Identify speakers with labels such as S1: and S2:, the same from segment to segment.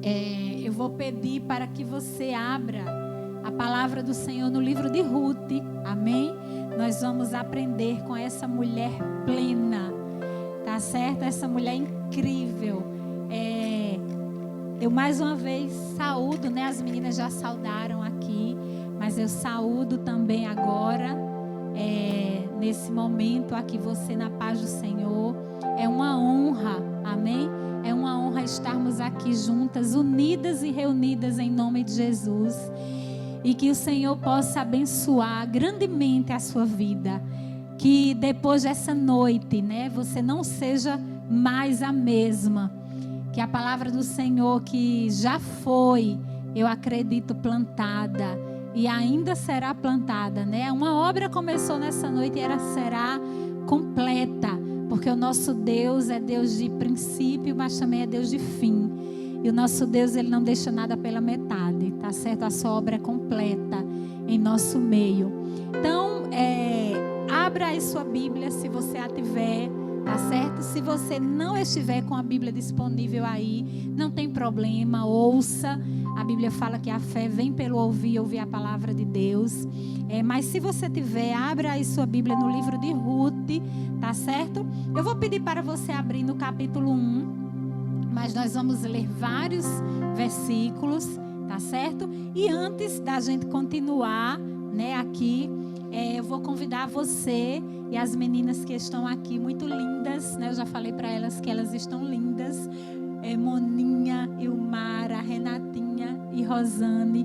S1: Eu vou pedir para que você abra a palavra do Senhor no livro de Ruth, amém? Nós vamos aprender com essa mulher plena, tá certo? Essa mulher incrível. Eu mais uma vez saúdo, né? As meninas já saudaram aqui, mas eu saúdo também agora, nesse momento aqui, você na paz do Senhor. É uma honra, amém? É uma honra estarmos aqui juntas, unidas e reunidas em nome de Jesus. E que o Senhor possa abençoar grandemente a sua vida. Que depois dessa noite, né, você não seja mais a mesma. Que a palavra do Senhor que já foi, eu acredito, plantada e ainda será plantada, né? Uma obra começou nessa noite e ela será completa, porque o nosso Deus é Deus de princípio, mas também é Deus de fim. E o nosso Deus, Ele não deixa nada pela metade, tá certo? A sua obra é completa em nosso meio. Então, abra aí sua Bíblia, se você a tiver, tá certo? Se você não estiver com a Bíblia disponível aí, não tem problema, ouça. A Bíblia fala que a fé vem pelo ouvir a palavra de Deus. Mas se você tiver, abra aí sua Bíblia no livro de Ruth, tá certo? Eu vou pedir para você abrir no capítulo 1. Mas nós vamos ler vários versículos, tá certo? E antes da gente continuar, né, aqui, eu vou convidar você e as meninas que estão aqui, muito lindas, né? Eu já falei para elas que elas estão lindas. Moninha, Ilmara, Renatinha e Rosane,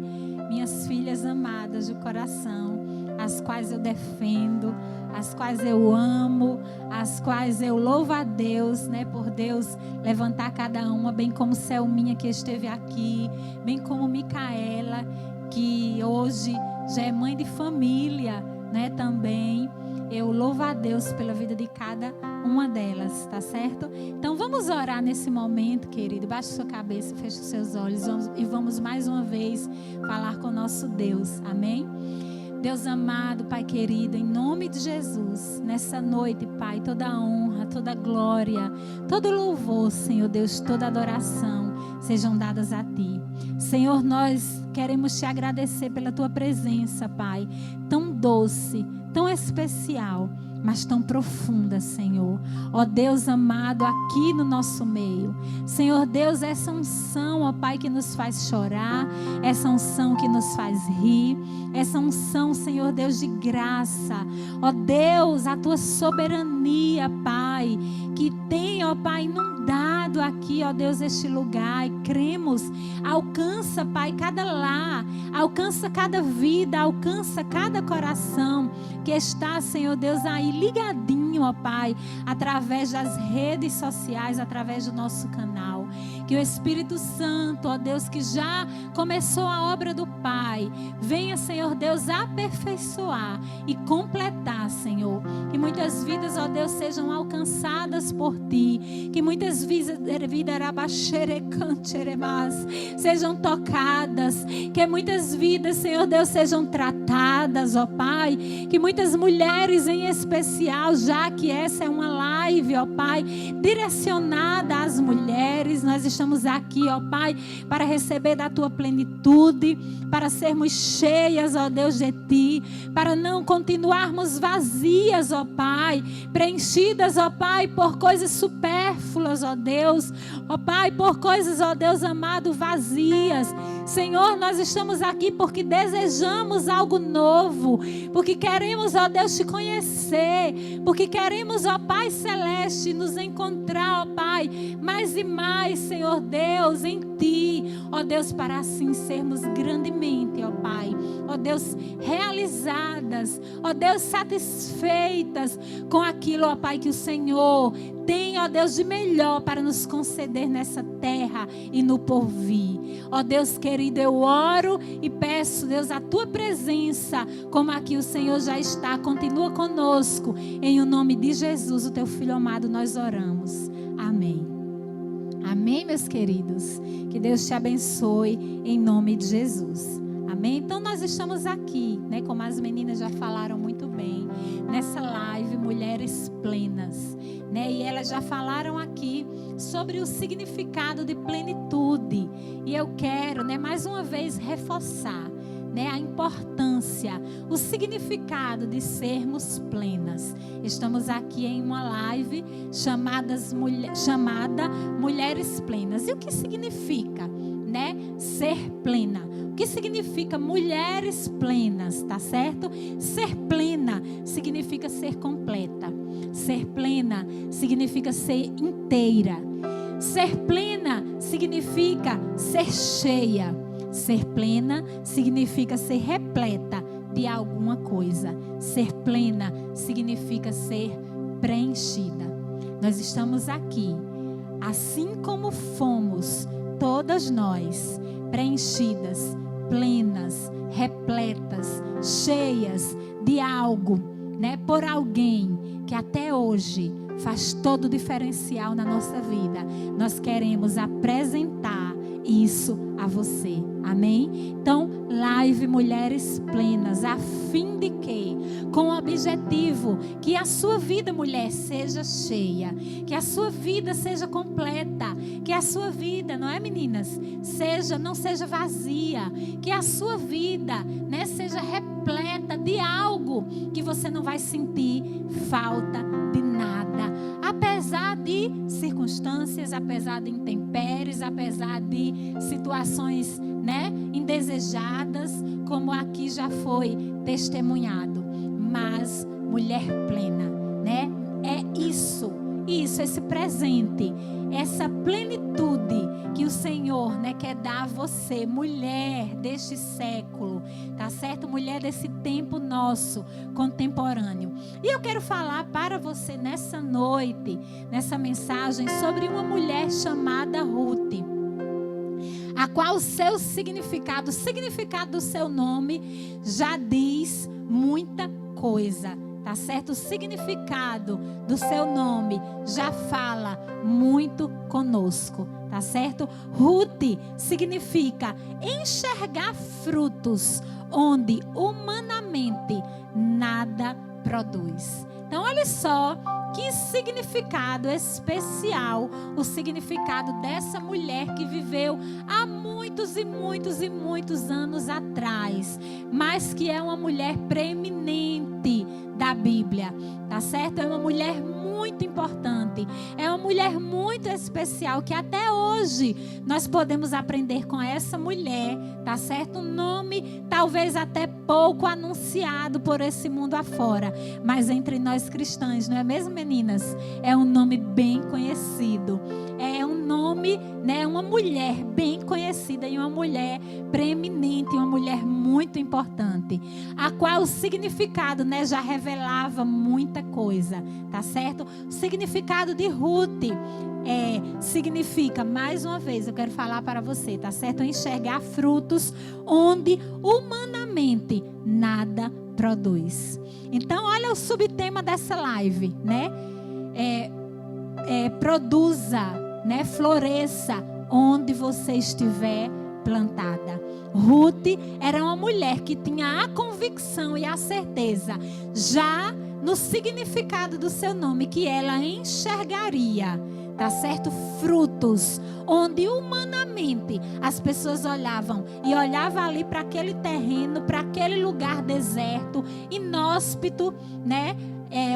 S1: minhas filhas amadas do coração, as quais eu defendo, as quais eu amo, as quais eu louvo a Deus, né, por Deus levantar cada uma, bem como Selminha que esteve aqui, bem como Micaela, que hoje já é mãe de família, né, também. Eu louvo a Deus pela vida de cada uma delas, tá certo? Então vamos orar nesse momento, querido. Baixe sua cabeça, feche os seus olhos e vamos mais uma vez falar com o nosso Deus, amém? Deus amado, Pai querido, em nome de Jesus, nessa noite, Pai, toda a honra, toda a glória, todo louvor, Senhor Deus, toda adoração sejam dadas a Ti. Senhor, nós queremos Te agradecer pela Tua presença, Pai, tão doce, tão especial, mas tão profunda, Senhor. Ó Deus amado, aqui no nosso meio. Senhor Deus, essa unção, ó Pai, que nos faz chorar, essa unção que nos faz rir, essa unção, Senhor Deus, de graça. Ó Deus, a Tua soberania, Pai, que tem, ó Pai, inundado aqui, ó Deus, este lugar. E cremos, alcança, Pai, cada lar, alcança cada vida, alcança cada coração que está, Senhor Deus, aí ligadinho, ó Pai, através das redes sociais, através do nosso canal. Que o Espírito Santo, ó Deus, que já começou a obra do Pai, venha, Senhor Deus, aperfeiçoar e completar, Senhor. Que muitas vidas, ó Deus, sejam alcançadas por Ti. Que muitas vidas sejam tocadas. Que muitas vidas, Senhor Deus, sejam tratadas, ó Pai. Que muitas mulheres em especial, já que essa é uma live, ó Pai, direcionada às mulheres, nós estamos aqui, ó Pai, para receber da Tua plenitude, para sermos cheias, ó Deus, de Ti, para não continuarmos vazias, ó Pai, preenchidas, ó Pai, por coisas supérfluas, ó Deus, ó Pai, por coisas, ó Deus amado, vazias. Senhor, nós estamos aqui porque desejamos algo novo, porque queremos, ó Deus, Te conhecer, porque queremos, ó Pai Celeste, nos encontrar, ó Pai, mais e mais, Senhor Deus, em Ti, ó Deus, para assim sermos grandemente, ó Pai, ó Deus, realizadas, ó Deus, satisfeitas com aquilo, ó Pai, que o Senhor tem, ó Deus, de melhor para nos conceder nessa terra e no porvir. Ó Deus querido, eu oro e peço, Deus, a Tua presença, como aqui o Senhor já está, continua conosco, em o nome de Jesus, o Teu Filho amado, nós oramos. Amém. Amém, meus queridos. Que Deus te abençoe em nome de Jesus. Amém? Então nós estamos aqui, né, como as meninas já falaram muito bem, nessa live Mulheres Plenas, né? E elas já falaram aqui sobre o significado de plenitude. E eu quero, né, mais uma vez reforçar, né, a importância, o significado de sermos plenas. Estamos aqui em uma live chamada Mulheres Plenas. E o que significa, né, ser plena? O que significa mulheres plenas, tá certo? Ser plena significa ser completa. Ser plena significa ser inteira. Ser plena significa ser cheia. Ser plena significa ser repleta de alguma coisa. Ser plena significa ser preenchida. Nós estamos aqui, assim como fomos, todas nós, preenchidas, plenas, repletas, cheias de algo, né? Por alguém que até hoje faz todo o diferencial na nossa vida. Nós queremos apresentar isso a você. Amém? Então, live Mulheres Plenas, a fim de que, com o objetivo que a sua vida, mulher, seja cheia, que a sua vida seja completa, que a sua vida, não é, meninas? Não seja vazia, que a sua vida, né, seja repleta de algo que você não vai sentir falta de nada. Apesar de circunstâncias, apesar de intempéries, apesar de situações, né, indesejadas, como aqui já foi testemunhado. Mas mulher plena, né? É isso, esse presente, essa plenitude que o Senhor, né, quer dar a você, mulher deste século, tá certo? Mulher desse tempo nosso, contemporâneo. E eu quero falar para você nessa noite, nessa mensagem, sobre uma mulher chamada Ruth, a qual o seu significado, o significado do seu nome já diz muita coisa. Tá certo? O significado do seu nome já fala muito conosco, tá certo? Ruth significa enxergar frutos onde humanamente nada produz. Então, olha só que significado especial, o significado dessa mulher que viveu há muitos e muitos e muitos anos atrás, mas que é uma mulher preeminente da Bíblia, tá certo? É uma mulher muito importante, é uma mulher muito especial, que até hoje nós podemos aprender com essa mulher, tá certo? Um nome talvez até pouco anunciado por esse mundo afora, mas entre nós cristãs, não é mesmo, meninas? É um nome bem conhecido, é um nome, né? Uma mulher bem conhecida e uma mulher preeminente, uma mulher muito importante, a qual o significado, né, já revelava muita coisa, tá certo? O significado de Ruth significa, mais uma vez, eu quero falar para você, tá certo? Enxergar frutos onde humanamente nada produz. Então, olha o subtema dessa live, né? Produza, né? Floresça onde você estiver plantada. Ruth era uma mulher que tinha a convicção e a certeza, já no significado do seu nome, que ela enxergaria, tá certo? Frutos onde humanamente as pessoas olhavam e olhavam ali para aquele terreno, para aquele lugar deserto, inóspito, né?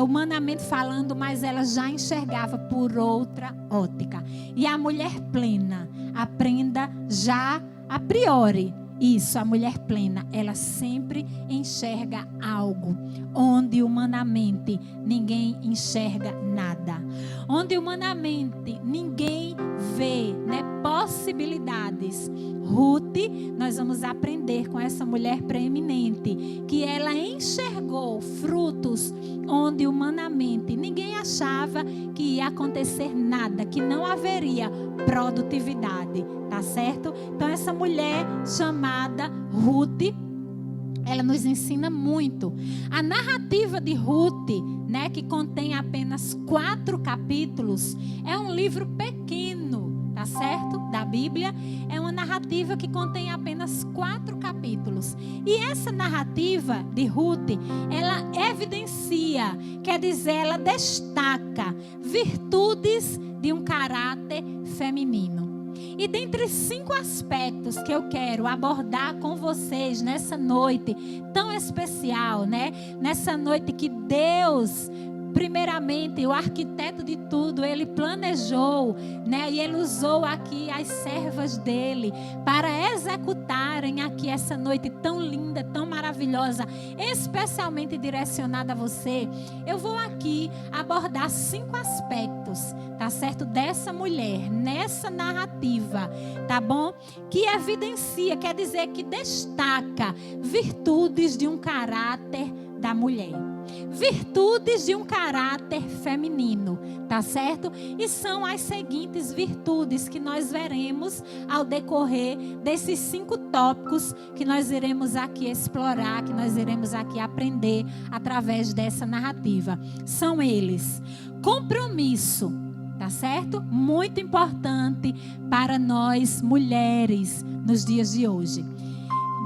S1: Humanamente falando, mas ela já enxergava por outra ótica. E a mulher plena, aprenda já a priori isso, a mulher plena, ela sempre enxerga algo onde humanamente ninguém enxerga nada, onde humanamente ninguém vê, né, possibilidades. Ruth, nós vamos aprender com essa mulher preeminente que ela enxergou frutos onde humanamente ninguém achava que ia acontecer nada, que não haveria produtividade, tá certo? Então essa mulher chamada Ruth, ela nos ensina muito. A narrativa de Ruth, né, que contém apenas 4 capítulos, é um livro pequeno, tá certo? Da Bíblia. É uma narrativa que contém apenas 4 capítulos. E essa narrativa de Ruth, ela evidencia, quer dizer, ela destaca virtudes de um caráter feminino. E dentre 5 aspectos que eu quero abordar com vocês nessa noite tão especial, né? Nessa noite que Deus, primeiramente, o arquiteto de tudo, ele planejou, né? E ele usou aqui as servas dele para executarem aqui essa noite tão linda, tão maravilhosa, especialmente direcionada a você. Eu vou aqui abordar 5 aspectos, tá certo? Dessa mulher, nessa narrativa, tá bom? Que evidencia, quer dizer, que destaca virtudes de um caráter da mulher. Virtudes de um caráter feminino, tá certo? E são as seguintes virtudes que nós veremos ao decorrer desses 5 tópicos que nós iremos aqui explorar, que nós iremos aqui aprender através dessa narrativa. São eles: compromisso, tá certo? Muito importante para nós mulheres nos dias de hoje.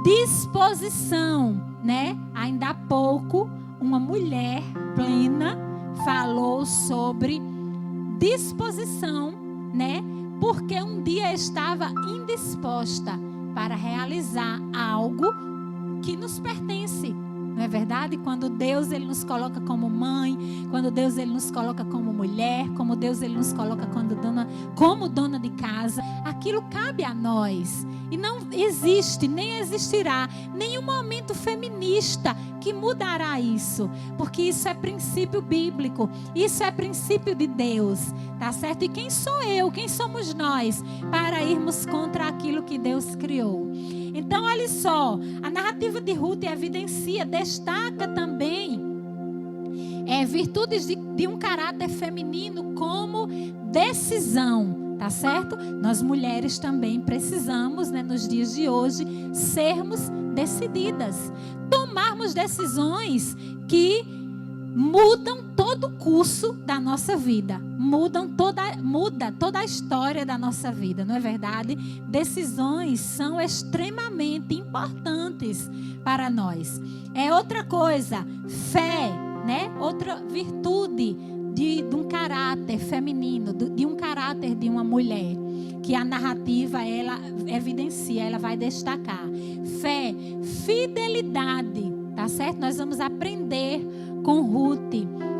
S1: Disposição, né? Ainda há pouco uma mulher plena falou sobre disposição, né? Porque um dia estava indisposta para realizar algo que nos pertence. Não é verdade? Quando Deus ele nos coloca como mãe, quando Deus ele nos coloca como mulher, como Deus ele nos coloca como dona de casa, aquilo cabe a nós. E não existe, nem existirá nenhum momento feminista que mudará isso, porque isso é princípio bíblico, isso é princípio de Deus, tá certo? E quem sou eu, quem somos nós para irmos contra aquilo que Deus criou? Então, olha só, a narrativa de Ruth evidencia, destaca também virtudes de um caráter feminino como decisão, tá certo? Nós mulheres também precisamos, né, nos dias de hoje, sermos decididas, tomarmos decisões que mudam todo o curso da nossa vida, muda toda a história da nossa vida, não é verdade? Decisões são extremamente importantes para nós. É outra coisa, fé, né? Outra virtude de um caráter feminino, de um caráter de uma mulher, que a narrativa ela evidencia, ela vai destacar. Fé, fidelidade, tá certo? Nós vamos aprender com Ruth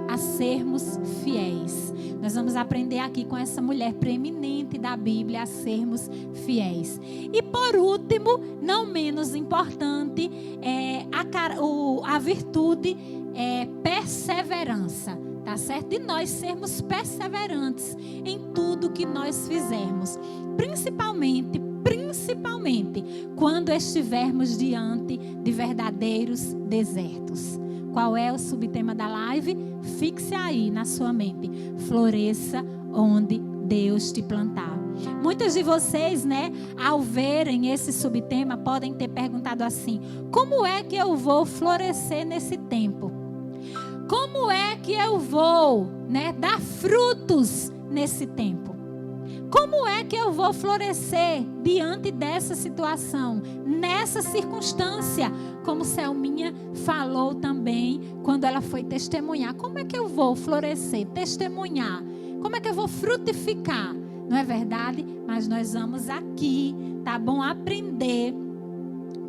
S1: a sermos fiéis. Nós vamos aprender aqui com essa mulher preeminente da Bíblia a sermos fiéis. E por último, não menos importante, a virtude é perseverança, tá certo? De nós sermos perseverantes em tudo que nós fizermos, principalmente quando estivermos diante de verdadeiros desertos. Qual é o subtema da live? Fixe aí na sua mente. Floresça onde Deus te plantar. Muitos de vocês, né, ao verem esse subtema, podem ter perguntado assim: como é que eu vou florescer nesse tempo? Como é que eu vou, né, dar frutos nesse tempo? Como é que eu vou florescer diante dessa situação, nessa circunstância? Como Selminha falou também quando ela foi testemunhar. Como é que eu vou florescer, testemunhar? Como é que eu vou frutificar? Não é verdade? Mas nós vamos aqui, tá bom? Aprender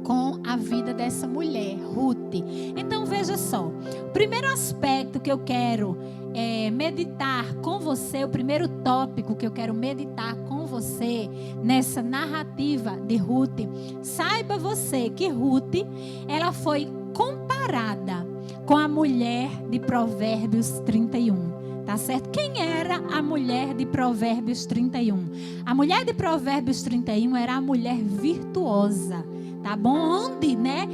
S1: com a vida dessa mulher, Ruth. Então veja só, o primeiro aspecto que eu quero meditar com você, o primeiro tópico que eu quero meditar com você nessa narrativa de Ruth, saiba você que Ruth, ela foi comparada com a mulher de Provérbios 31. Tá certo? Quem era a mulher de Provérbios 31? A mulher de Provérbios 31 era a mulher virtuosa. tá bom? Onde, né,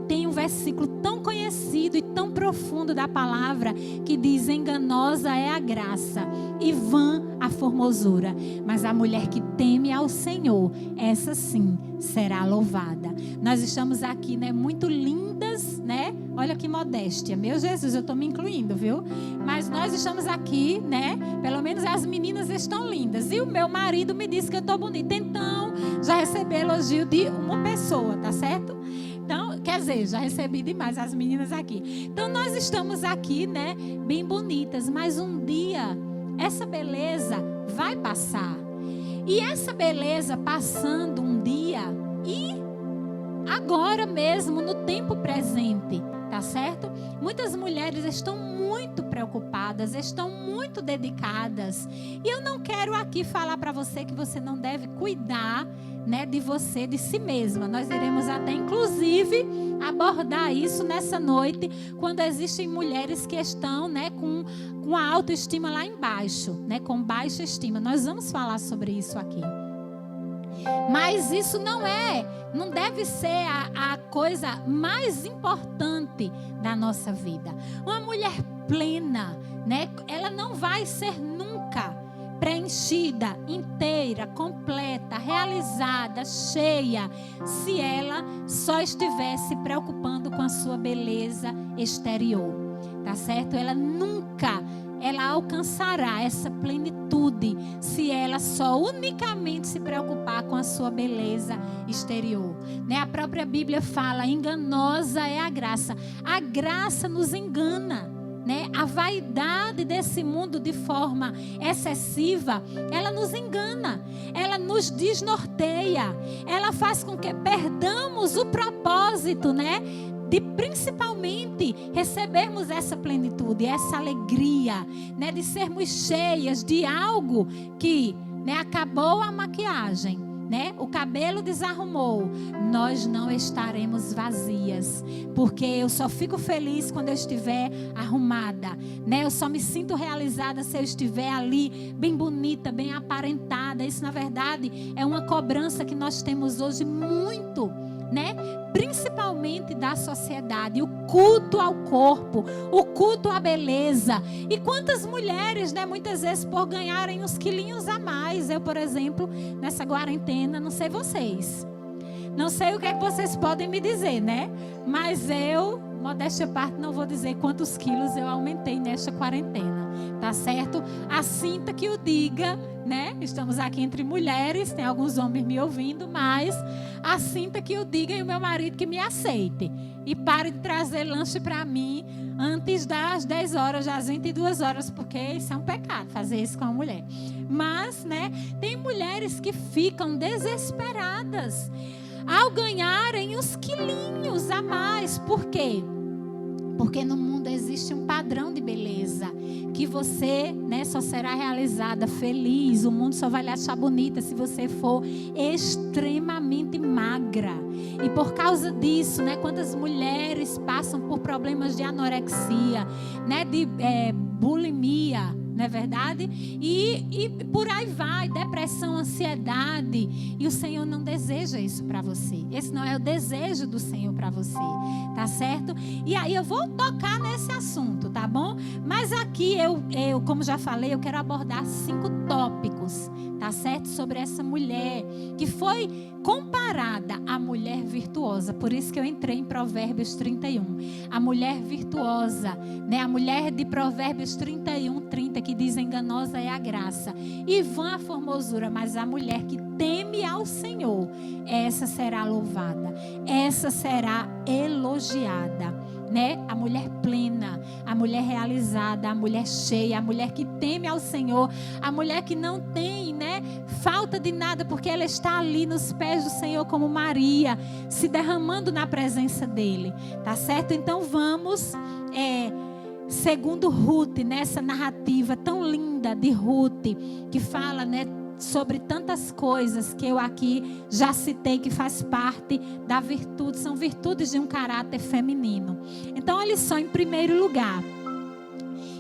S1: tem um versículo tão conhecido e tão profundo da palavra que diz: enganosa é a graça e vã a formosura, mas a mulher que teme ao Senhor, essa sim será louvada. Nós estamos aqui, né, muito lindas, né? Olha que modéstia, meu Jesus, eu estou me incluindo, viu? Mas nós estamos aqui, né? Pelo menos as meninas estão lindas. E o meu marido me disse que eu estou bonita. Então, já recebi elogio de uma pessoa, tá certo? Então, quer dizer, já recebi demais as meninas aqui. Então, nós estamos aqui, né? Bem bonitas. Mas um dia, essa beleza vai passar. E essa beleza passando um dia e agora mesmo, no tempo presente, tá certo? Muitas mulheres estão muito preocupadas, estão muito dedicadas. E eu não quero aqui falar para você que você não deve cuidar, né, de você, de si mesma. Nós iremos até, inclusive, abordar isso nessa noite, quando existem mulheres que estão, né, com a autoestima lá embaixo, né, com baixa estima. Nós vamos falar sobre isso aqui. Mas isso não deve ser a coisa mais importante da nossa vida. Uma mulher plena, né, ela não vai ser nunca preenchida, inteira, completa, realizada, cheia, se ela só estivesse preocupando com a sua beleza exterior, tá certo? Ela alcançará essa plenitude se ela só unicamente se preocupar com a sua beleza exterior, né? A própria Bíblia fala: enganosa é a graça. A graça nos engana, né? A vaidade desse mundo de forma excessiva, ela nos engana, ela nos desnorteia, ela faz com que perdamos o propósito, né, de principalmente recebermos essa plenitude, essa alegria, né, de sermos cheias de algo que, né, acabou a maquiagem, né, o cabelo desarrumou, nós não estaremos vazias, porque eu só fico feliz quando eu estiver arrumada, né, eu só me sinto realizada se eu estiver ali bem bonita, bem aparentada. Isso, na verdade, é uma cobrança que nós temos hoje muito, né? Principalmente da sociedade, o culto ao corpo, o culto à beleza. E quantas mulheres, né, muitas vezes por ganharem uns quilinhos a mais. Eu, por exemplo, nessa quarentena, não sei vocês, não sei o que é que vocês podem me dizer, né? Mas eu, modéstia à parte, não vou dizer quantos quilos eu aumentei nesta quarentena, tá certo? A cinta que o diga, né? Estamos aqui entre mulheres, tem alguns homens me ouvindo, mas a cinta que o diga e o meu marido que me aceite. E pare de trazer lanche para mim antes das 10 horas, das 22 horas, porque isso é um pecado, fazer isso com a mulher. Mas, né, tem mulheres que ficam desesperadas ao ganharem uns quilinhos a mais. Por quê? Porque no mundo existe um padrão de beleza que você, né, só será realizada feliz. O mundo só vai lhe achar bonita se você for extremamente magra. E por causa disso, né, quantas mulheres passam por problemas de anorexia, né, de bulimia, não é verdade? E por aí vai, depressão, ansiedade. E o Senhor não deseja isso para você. Esse não é o desejo do Senhor para você, tá certo? E aí eu vou tocar nesse assunto, tá bom? Mas aqui eu como já falei, eu quero abordar 5 tópicos, tá certo? Sobre essa mulher que foi comparada à mulher virtuosa. Por isso que eu entrei em Provérbios 31. A mulher virtuosa, né? A mulher de Provérbios 31, 30, que diz: enganosa é a graça e vã a formosura, mas a mulher que teme ao Senhor, essa será louvada, essa será elogiada, né? A mulher plena, a mulher realizada, a mulher cheia, a mulher que teme ao Senhor, a mulher que não tem, né, falta de nada, porque ela está ali nos pés do Senhor como Maria, se derramando na presença dele, tá certo? Então vamos, segundo Ruth, nessa narrativa tão linda de Ruth, que fala, né, sobre tantas coisas que eu aqui já citei, que faz parte da virtude, são virtudes de um caráter feminino. Então, olha só, em primeiro lugar,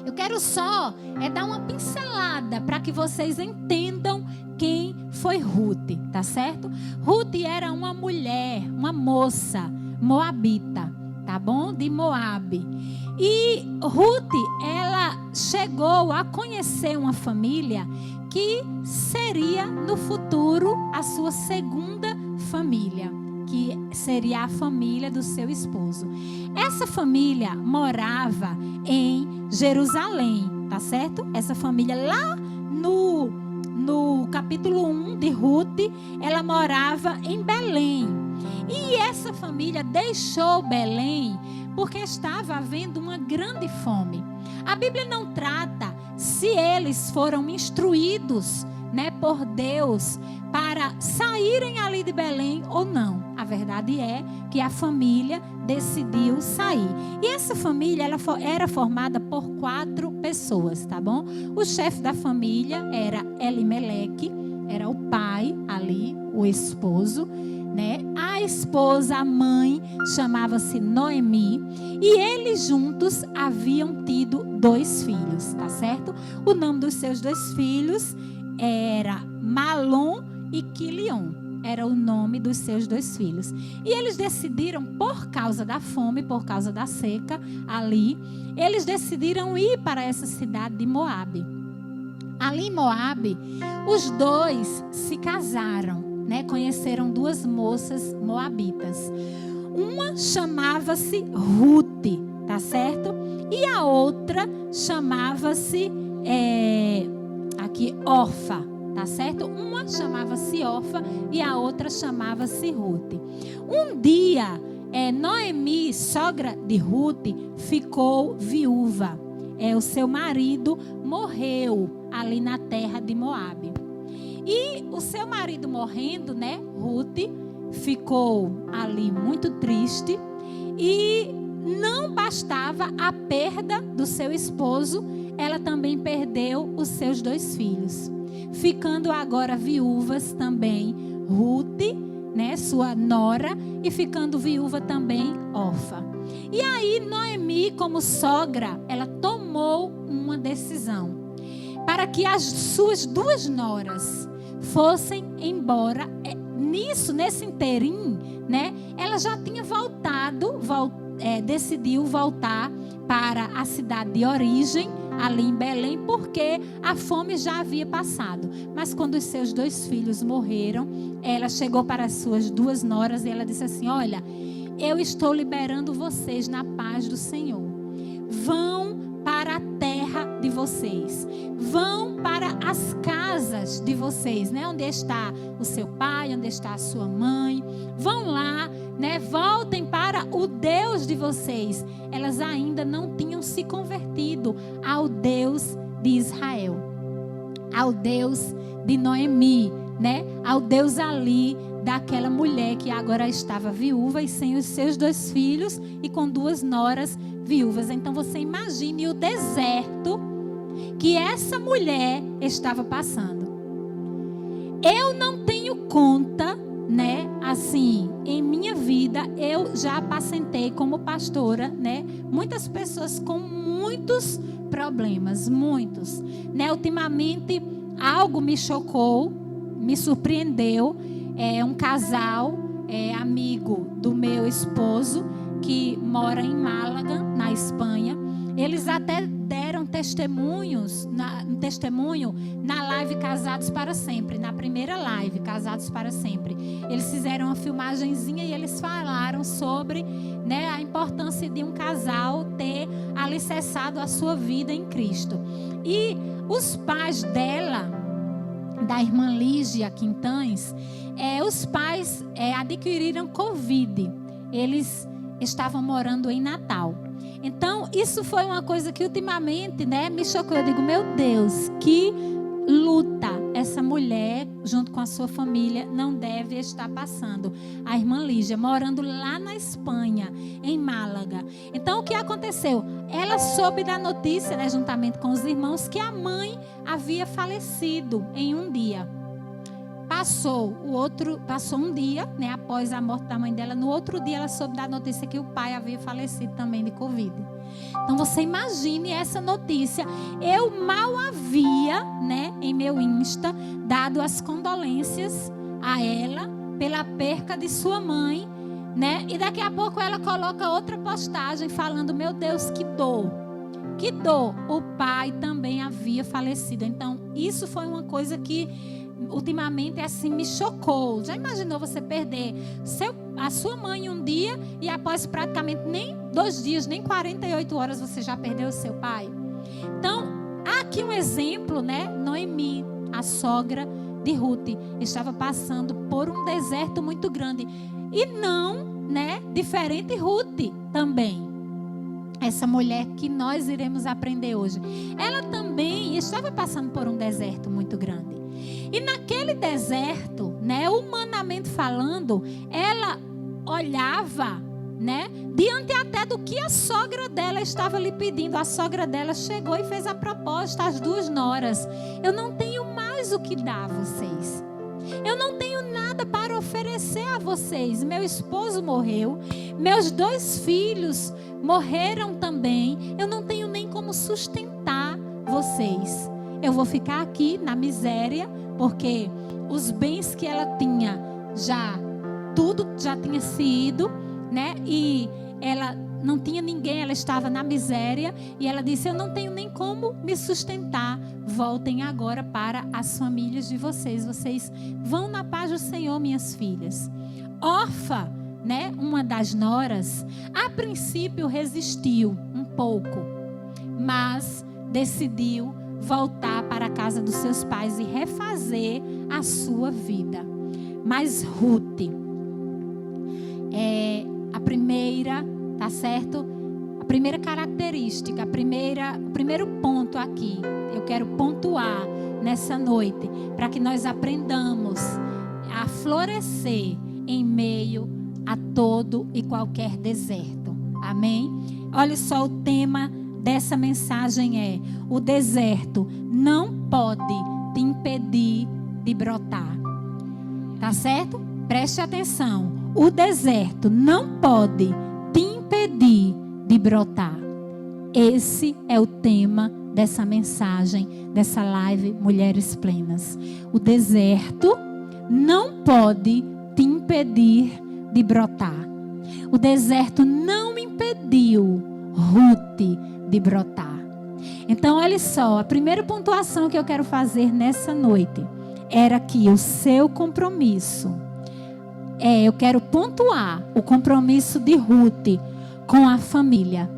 S1: eu quero só dar uma pincelada para que vocês entendam quem foi Ruth, tá certo? Ruth era uma mulher, uma moça moabita, tá bom? De Moabe. E Ruth, ela chegou a conhecer uma família que seria no futuro a sua segunda família, que seria a família do seu esposo. Essa família morava em Jerusalém, tá certo? Essa família lá no capítulo 1 de Ruth, ela morava em Belém. E essa família deixou Belém porque estava havendo uma grande fome. A Bíblia não trata se eles foram instruídos, né, por Deus para saírem ali de Belém ou não. A verdade é que a família decidiu sair. E essa família ela era formada por 4 pessoas, tá bom? O chefe da família era Elimeleque, era o pai ali, o esposo, né? A esposa, a mãe, chamava-se Noemi. E eles juntos haviam tido 2 filhos, tá certo? O nome dos seus 2 filhos era Malom e Quilion. Era o nome dos seus 2 filhos. E eles decidiram, por causa da fome, por causa da seca ali, eles decidiram ir para essa cidade de Moabe. Ali em Moabe, os 2 se casaram, né? Conheceram 2 moças moabitas. Uma chamava-se Ruth, tá certo? E a outra chamava-se Orfa, tá certo? Uma chamava-se Orfa e a outra chamava-se Ruth. Um dia, Noemi, sogra de Ruth, ficou viúva. O seu marido morreu ali na terra de Moabe. E o seu marido morrendo, né? Ruth ficou ali muito triste. E não bastava a perda do seu esposo, ela também perdeu os seus 2 filhos. Ficando agora viúvas também Ruth, né, sua nora, e ficando viúva também Orfa. E aí Noemi, como sogra, ela tomou uma decisão para que as suas 2 noras fossem embora. Nesse inteirinho, né, ela já tinha decidiu voltar para a cidade de origem, ali em Belém, porque a fome já havia passado. Mas quando os seus 2 filhos morreram, ela chegou para as suas 2 noras e ela disse assim: olha, eu estou liberando vocês na paz do Senhor. Vão para a terra de vocês. Vão para as casas de vocês, né? Onde está o seu pai, onde está a sua mãe. Vão lá, né? Voltem para o Deus de vocês. Elas ainda não tinham se convertido ao Deus de Israel, ao Deus de Noemi, né? Ao Deus ali daquela mulher que agora estava viúva e sem os seus 2 filhos e com 2 noras viúvas. Então você imagine o deserto que essa mulher estava passando. Eu não tenho conta, né? Assim, em minha vida eu já apacentei como pastora, né? Muitas pessoas com muitos problemas, muitos, né? Ultimamente algo me chocou, me surpreendeu. Um casal, amigo do meu esposo, que mora em Málaga, na Espanha. Eles até deram testemunho na live Casados para Sempre, na primeira live Casados para Sempre. Eles fizeram uma filmagenzinha e eles falaram sobre, né, a importância de um casal ter alicerçado a sua vida em Cristo. E os pais dela, da irmã Lígia Quintães, os pais adquiriram Covid. Eles estavam morando em Natal. Então, isso foi uma coisa que ultimamente, né, me chocou. Eu digo, meu Deus, que luta essa mulher, junto com a sua família, não deve estar passando. A irmã Lígia, morando lá na Espanha, em Málaga. Então, o que aconteceu? Ela soube da notícia, né, juntamente com os irmãos, que a mãe havia falecido em um dia. Passou um dia, né, após a morte da mãe dela. No outro dia ela soube da notícia que o pai havia falecido também de Covid. Então você imagine essa notícia. Eu mal havia, né, em meu Insta, dado as condolências a ela pela perca de sua mãe, né? E daqui a pouco ela coloca outra postagem falando: meu Deus, que dor. Que dor. O pai também havia falecido. Então isso foi uma coisa que ultimamente assim me chocou. Já imaginou você perder a sua mãe um dia e após praticamente nem 2 dias, nem 48 horas você já perdeu o seu pai? Então, há aqui um exemplo, né? Noemi, a sogra de Ruth, estava passando por um deserto muito grande. E não, né? Diferente Ruth também. Essa mulher que nós iremos aprender hoje. Ela também estava passando por um deserto muito grande. E naquele deserto, né, humanamente falando, ela olhava, né, diante até do que a sogra dela estava lhe pedindo. A sogra dela chegou e fez a proposta às 2 noras: eu não tenho mais o que dar a vocês. Eu não tenho nada para oferecer a vocês. Meu esposo morreu, meus 2 filhos morreram também. Eu não tenho nem como sustentar vocês. Eu vou ficar aqui na miséria, porque os bens que ela tinha tudo já tinha sido, né? E ela não tinha ninguém, ela estava na miséria. E ela disse: eu não tenho nem como me sustentar. Voltem agora para as famílias de vocês. Vocês vão na paz do Senhor, minhas filhas. Orfa, né? Uma das noras, a princípio resistiu um pouco, mas decidiu voltar para a casa dos seus pais e refazer a sua vida. Mas Ruth é a primeira, tá certo? A primeira característica, o primeiro ponto aqui, eu quero pontuar nessa noite, para que nós aprendamos a florescer em meio a todo e qualquer deserto. Amém? Olha só, o tema dessa mensagem é: o deserto não pode te impedir de brotar. Tá certo? Preste atenção. O deserto não pode te impedir de brotar. Esse é o tema dessa mensagem, dessa live Mulheres Plenas. O deserto não pode te impedir de brotar. O deserto não impediu Ruth de brotar. Então, olha só, a primeira pontuação que eu quero fazer nessa noite era que o seu compromisso, eu quero pontuar o compromisso de Ruth com a família,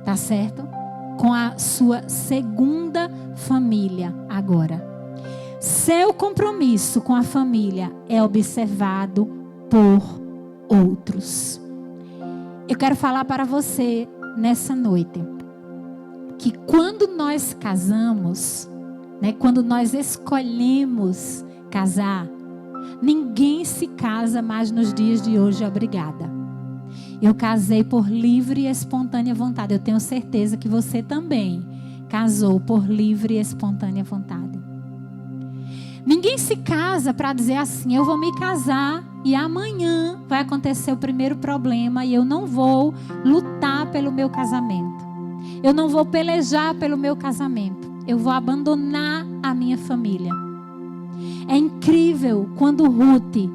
S1: tá certo? Com a sua segunda família agora. Seu compromisso com a família é observado por outros. Eu quero falar para você nessa noite que quando nós casamos, né, quando nós escolhemos casar, ninguém se casa mais nos dias de hoje obrigada. Eu casei por livre e espontânea vontade. Eu tenho certeza que você também casou por livre e espontânea vontade. Ninguém se casa para dizer assim: eu vou me casar e amanhã vai acontecer o primeiro problema e eu não vou lutar pelo meu casamento. Eu não vou pelejar pelo meu casamento. Eu vou abandonar a minha família. É incrível quando Ruth,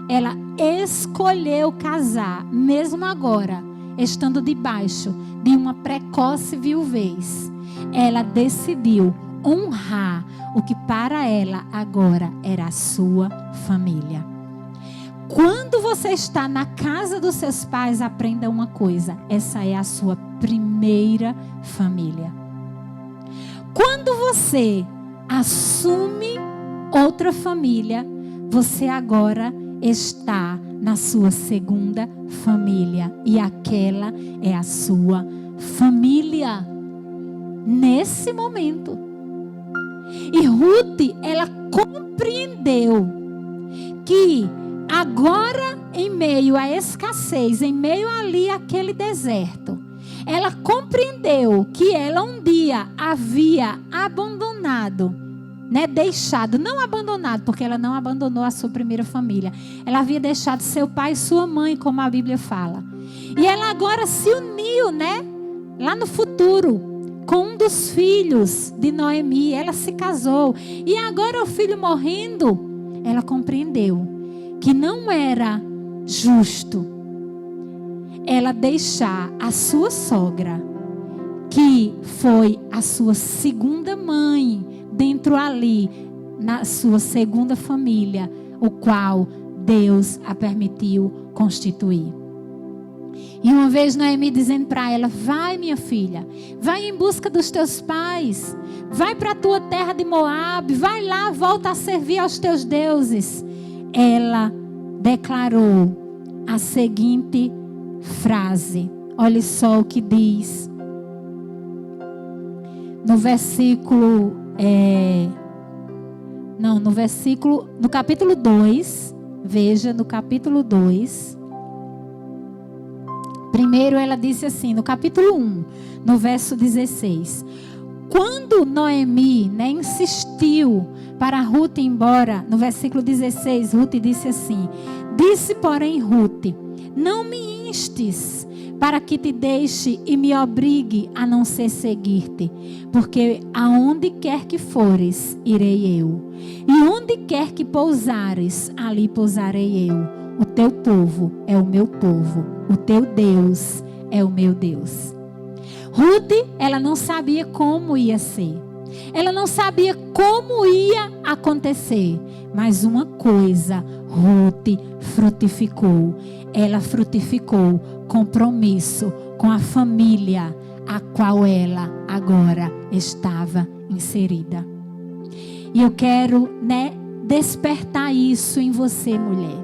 S1: ela escolheu casar, mesmo agora, estando debaixo de uma precoce viuvez. Ela decidiu honrar o que para ela agora era a sua família. Quando você está na casa dos seus pais, aprenda uma coisa: essa é a sua primeira família. Quando você assume outra família, você agora está na sua segunda família. E aquela é a sua família nesse momento. E Ruth, ela compreendeu que agora, em meio à escassez, em meio ali àquele deserto, ela compreendeu que ela um dia havia abandonado, né, deixado, não abandonado, porque ela não abandonou a sua primeira família. Ela havia deixado seu pai e sua mãe, como a Bíblia fala. E ela agora se uniu, né, lá no futuro, com um dos filhos de Noemi. Ela se casou. E agora o filho morrendo, ela compreendeu que não era justo ela deixar a sua sogra, que foi a sua segunda mãe, dentro ali, na sua segunda família, o qual Deus a permitiu constituir. E uma vez Noemi dizendo para ela: vai, minha filha, vai em busca dos teus pais, vai para a tua terra de Moabe, vai lá, volta a servir aos teus deuses. Ela declarou a seguinte frase, olha só o que diz no versículo, no capítulo 2, veja, no capítulo 2, primeiro ela disse assim, no capítulo 1, no verso 16, quando Noemi, né, insistiu para Ruth ir embora, no versículo 16, Ruth disse assim, disse porém Ruth, não me instes para que te deixe e me obrigue a não ser seguir-te, porque aonde quer que fores, irei eu, e onde quer que pousares, ali pousarei eu. O teu povo é o meu povo, o teu Deus é o meu Deus. Ruth, ela não sabia como ia ser, ela não sabia como ia acontecer, mas uma coisa Ruth frutificou. Ela frutificou compromisso com a família a qual ela agora estava inserida. E eu quero, né, despertar isso em você, mulher.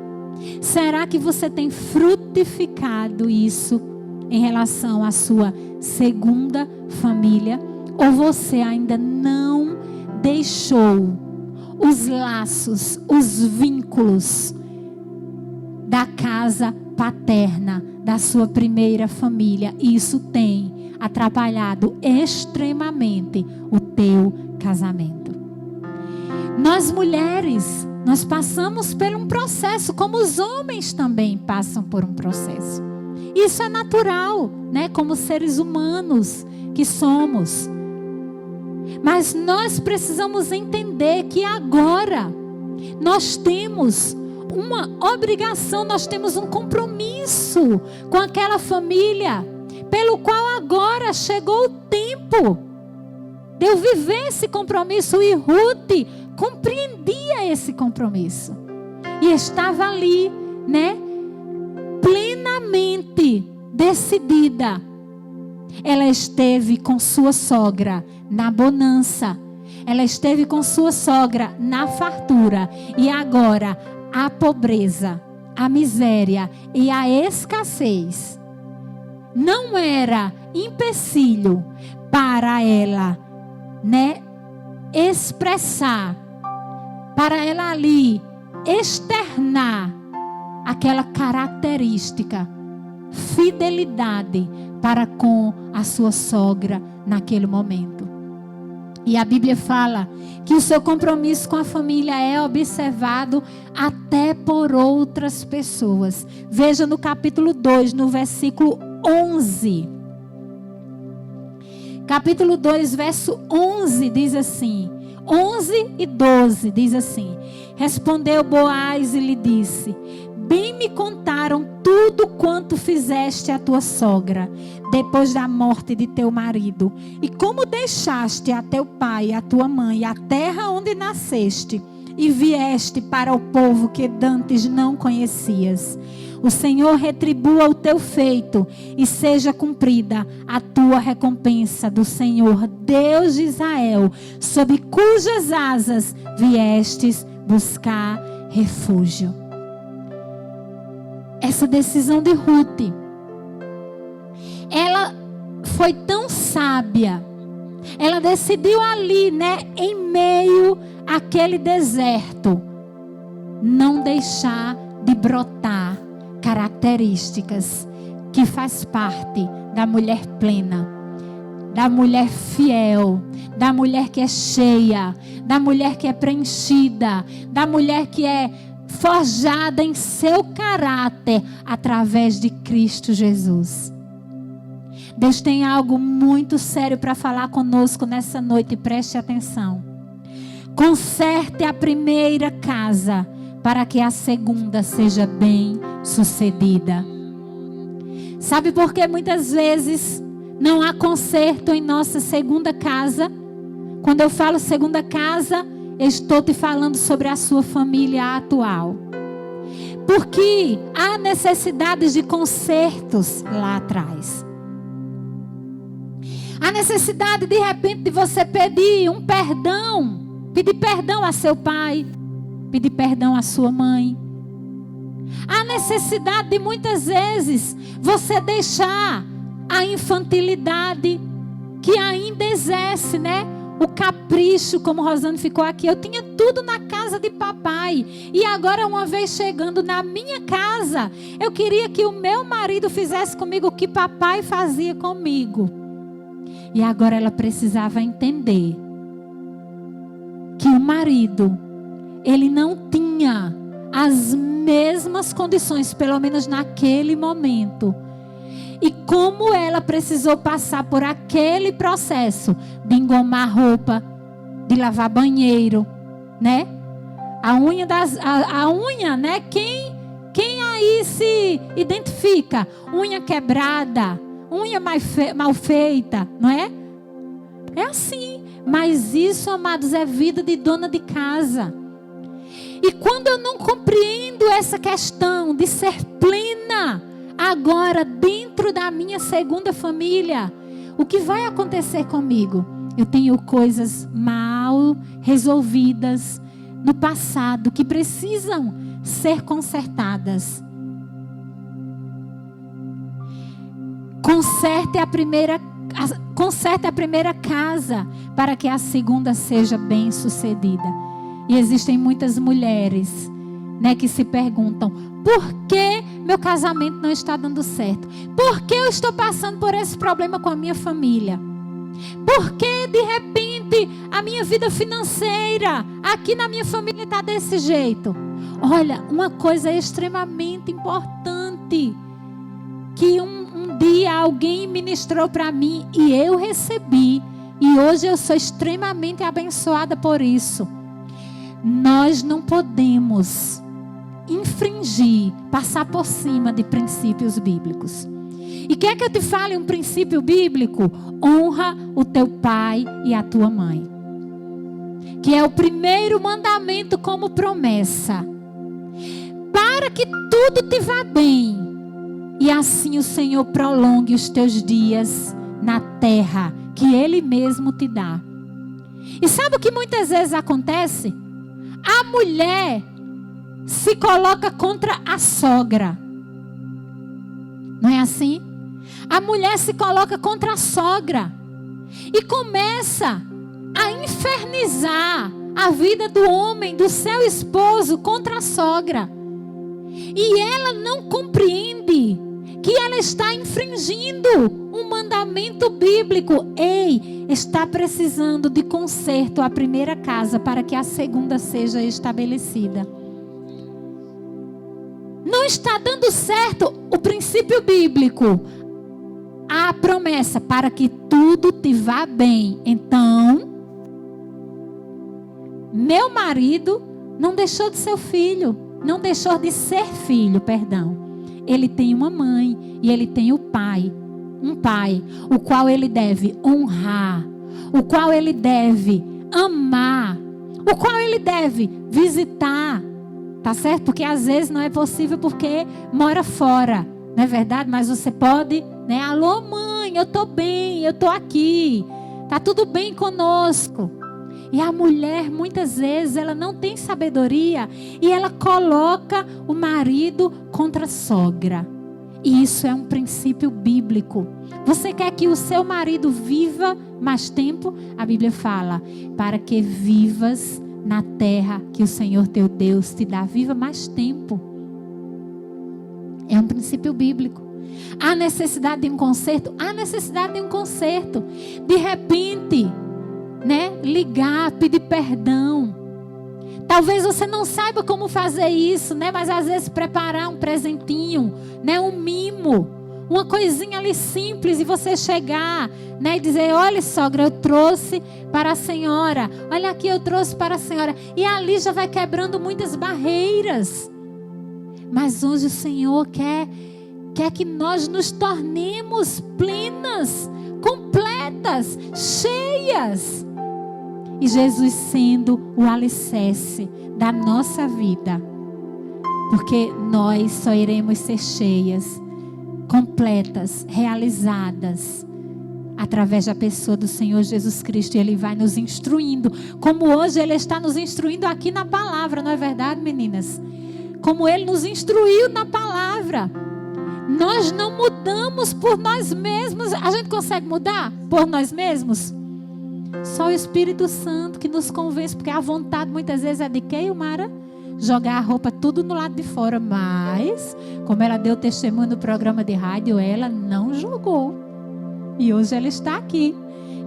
S1: Será que você tem frutificado isso em relação à sua segunda família? Ou você ainda não deixou os laços, os vínculos da casa paterna, da sua primeira família? E isso tem atrapalhado extremamente o teu casamento. Nós mulheres, nós passamos por um processo, como os homens também passam por um processo. Isso é natural, né? Como seres humanos que somos. Mas nós precisamos entender que agora nós temos uma obrigação, nós temos um compromisso com aquela família, pelo qual agora chegou o tempo de eu viver esse compromisso. E Ruth compreendia esse compromisso e estava ali, né, plenamente decidida. Ela esteve com sua sogra na bonança, ela esteve com sua sogra na fartura, e agora a pobreza, a miséria e a escassez não era empecilho para ela, né, expressar, para ela ali externar aquela característica, fidelidade para com a sua sogra naquele momento. E a Bíblia fala que o seu compromisso com a família é observado até por outras pessoas. Veja no capítulo 2, no versículo 11. Capítulo 2, verso 11 diz assim, 11 e 12 diz assim, respondeu Boaz e lhe disse, bem me contaram tudo quanto fizeste à tua sogra, depois da morte de teu marido, e como deixaste a teu pai e a tua mãe, a terra onde nasceste, e vieste para o povo que dantes não conhecias. O Senhor retribua o teu feito, e seja cumprida a tua recompensa do Senhor, Deus de Israel, sob cujas asas viestes buscar refúgio. Essa decisão de Ruth, ela foi tão sábia. Ela decidiu ali, né, em meio àquele deserto, não deixar de brotar características que faz parte da mulher plena. da mulher fiel, da mulher que é cheia, da mulher que é preenchida, da mulher que é forjada em seu caráter através de Cristo Jesus. Deus tem algo muito sério para falar conosco nessa noite, preste atenção. Conserte a primeira casa para que a segunda seja bem sucedida. Sabe por que muitas vezes não há conserto em nossa segunda casa? Quando eu falo segunda casa, eu estou te falando sobre a sua família atual. Porque há necessidade de consertos lá atrás. Há necessidade de repente de você pedir um perdão. Pedir perdão a seu pai. Pedir perdão à sua mãe. Há necessidade de muitas vezes você deixar a infantilidade que ainda exerce, né? O capricho, como Rosane ficou aqui. Eu tinha tudo na casa de papai. E agora, uma vez chegando na minha casa, eu queria que o meu marido fizesse comigo o que papai fazia comigo. E agora ela precisava entender que o marido, ele não tinha as mesmas condições, pelo menos naquele momento. E como ela precisou passar por aquele processo de engomar roupa, de lavar banheiro, né? A unha, né? Quem aí se identifica? Unha quebrada, unha mal feita, não é? É assim. Mas isso, amados, é vida de dona de casa. E quando eu não compreendo essa questão de ser plena agora dentro da minha segunda família, o que vai acontecer comigo? Eu tenho coisas mal resolvidas no passado que precisam ser consertadas. Conserte a primeira casa para que a segunda seja bem sucedida. E existem muitas mulheres, né, que se perguntam: por que meu casamento não está dando certo? Por que eu estou passando por esse problema com a minha família? Por que de repente a minha vida financeira aqui na minha família está desse jeito? Olha, uma coisa extremamente importante que um dia alguém ministrou para mim e eu recebi, e hoje eu sou extremamente abençoada por isso. Nós não podemos infringir, passar por cima de princípios bíblicos. E quer que eu te fale um princípio bíblico? Honra o teu pai e a tua mãe, que é o primeiro mandamento como promessa, para que tudo te vá bem e assim o Senhor prolongue os teus dias na terra que Ele mesmo te dá. E sabe o que muitas vezes acontece? A mulher se coloca contra a sogra. Não é assim? A mulher se coloca contra a sogra e começa a infernizar a vida do homem, do seu esposo, contra a sogra. E ela não compreende que ela está infringindo um mandamento bíblico. Ei, está precisando de conserto a primeira casa para que a segunda seja estabelecida. Não está dando certo o princípio bíblico, a promessa para que tudo te vá bem. Então, meu marido não deixou de ser filho, não deixou de ser filho, perdão. Ele tem uma mãe e ele tem o pai, um pai, o qual ele deve honrar, o qual ele deve amar, o qual ele deve visitar, tá certo? Porque às vezes não é possível porque mora fora, não é verdade? Mas você pode, né? Alô mãe, eu tô bem, eu tô aqui, tá tudo bem conosco. E a mulher, muitas vezes, ela não tem sabedoria e ela coloca o marido contra a sogra. E isso é um princípio bíblico. Você quer que o seu marido viva mais tempo? A Bíblia fala, para que vivas na terra que o Senhor teu Deus te dá. Viva mais tempo. É um princípio bíblico. Há necessidade de um conserto? Há necessidade de um conserto. De repente, né? Ligar, pedir perdão. Talvez você não saiba como fazer isso, né? Mas às vezes preparar um presentinho, né? Um mimo, uma coisinha ali simples, e você chegar, né? E dizer: olha, sogra, eu trouxe para a senhora. Olha aqui, eu trouxe para a senhora. E ali já vai quebrando muitas barreiras. Mas hoje o Senhor quer que nós nos tornemos plenas, completas, cheias. E Jesus sendo o alicerce da nossa vida. Porque nós só iremos ser cheias, completas, realizadas, através da pessoa do Senhor Jesus Cristo. E Ele vai nos instruindo, como hoje Ele está nos instruindo aqui na palavra, não é verdade, meninas? Como Ele nos instruiu na palavra. Nós não mudamos por nós mesmos. A gente consegue mudar por nós mesmos? Só o Espírito Santo que nos convence, porque a vontade muitas vezes é de quem, Mara? Jogar a roupa tudo no lado de fora. Mas, como ela deu testemunho no programa de rádio, ela não jogou. E hoje ela está aqui.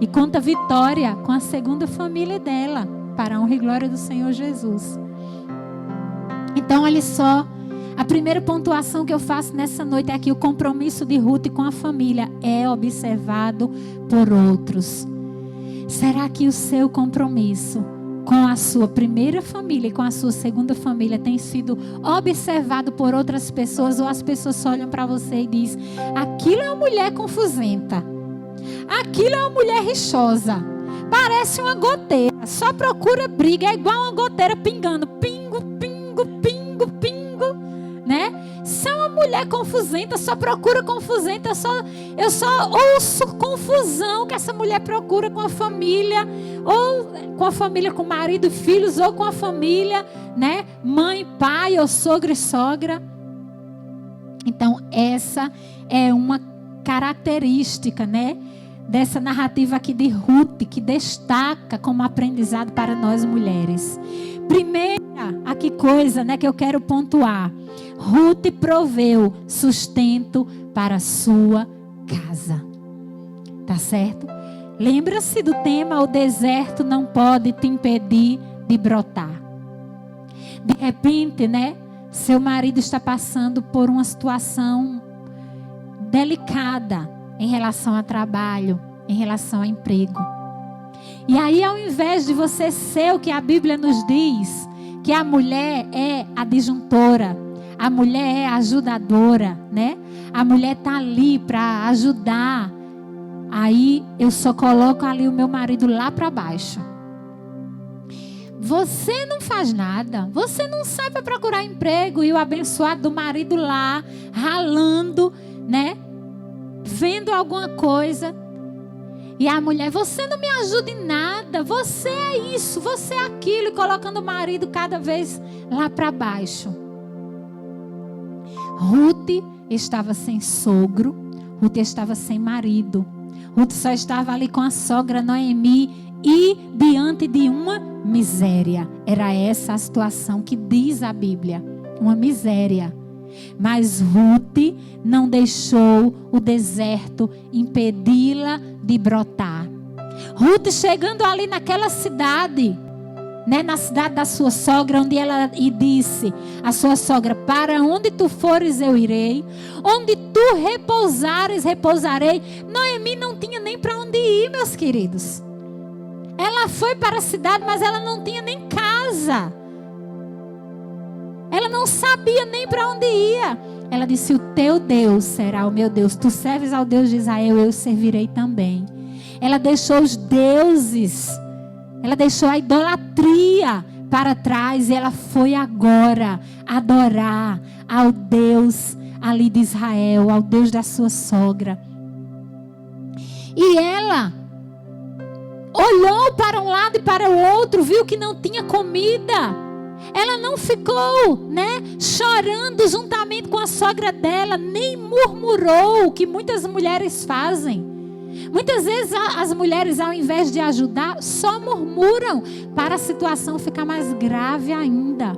S1: E conta vitória com a segunda família dela, para a honra e glória do Senhor Jesus. Então, olha só. A primeira pontuação que eu faço nessa noite é que o compromisso de Ruth com a família é observado por outros. Será que o seu compromisso com a sua primeira família e com a sua segunda família tem sido observado por outras pessoas, ou as pessoas só olham para você e dizem: aquilo é uma mulher confusenta, aquilo é uma mulher rixosa, parece uma goteira, só procura briga, é igual uma goteira pingando, pingo, pingo, pingo, pingo, né? Se é uma mulher confusenta, só procura confusenta, eu só ouço confusão que essa mulher procura com a família, ou com a família, com marido e filhos, ou com a família, né? Mãe, pai, ou sogra e sogra. Então essa é uma característica, né? Dessa narrativa aqui de Ruth, que destaca como aprendizado para nós mulheres. Primeira, aqui coisa, né, que eu quero pontuar. Ruth proveu sustento para a sua casa. Tá certo? Lembra-se do tema: o deserto não pode te impedir de brotar. De repente, né, seu marido está passando por uma situação delicada em relação a trabalho, em relação a emprego. E aí, ao invés de você ser o que a Bíblia nos diz, que a mulher é a disjuntora, a mulher é a ajudadora, né? A mulher está ali para ajudar. Aí eu só coloco ali o meu marido lá para baixo. Você não faz nada, você não sai para procurar emprego, e o abençoado do marido lá, ralando, né? Vendo alguma coisa. E a mulher: você não me ajuda em nada, você é isso, você é aquilo, e colocando o marido cada vez lá para baixo. Ruth estava sem sogro, Ruth estava sem marido, Ruth só estava ali com a sogra Noemi e diante de uma miséria. Era essa a situação que diz a Bíblia, uma miséria. Mas Ruth não deixou o deserto impedi-la de brotar. Ruth, chegando ali naquela cidade, né, na cidade da sua sogra, onde ela e disse a sua sogra: para onde tu fores eu irei, onde tu repousares repousarei. Noemi não tinha nem para onde ir, meus queridos. Ela foi para a cidade, mas ela não tinha nem casa. Ela não sabia nem para onde ia. Ela disse: o teu Deus será o meu Deus. Tu serves ao Deus de Israel, eu servirei também. Ela deixou os deuses, ela deixou a idolatria para trás, e ela foi agora adorar ao Deus ali de Israel, ao Deus da sua sogra. E ela olhou para um lado e para o outro, viu que não tinha comida. Ela não ficou, né, chorando juntamente com a sogra dela, nem murmurou, o que muitas mulheres fazem. Muitas vezes as mulheres, ao invés de ajudar, só murmuram para a situação ficar mais grave ainda.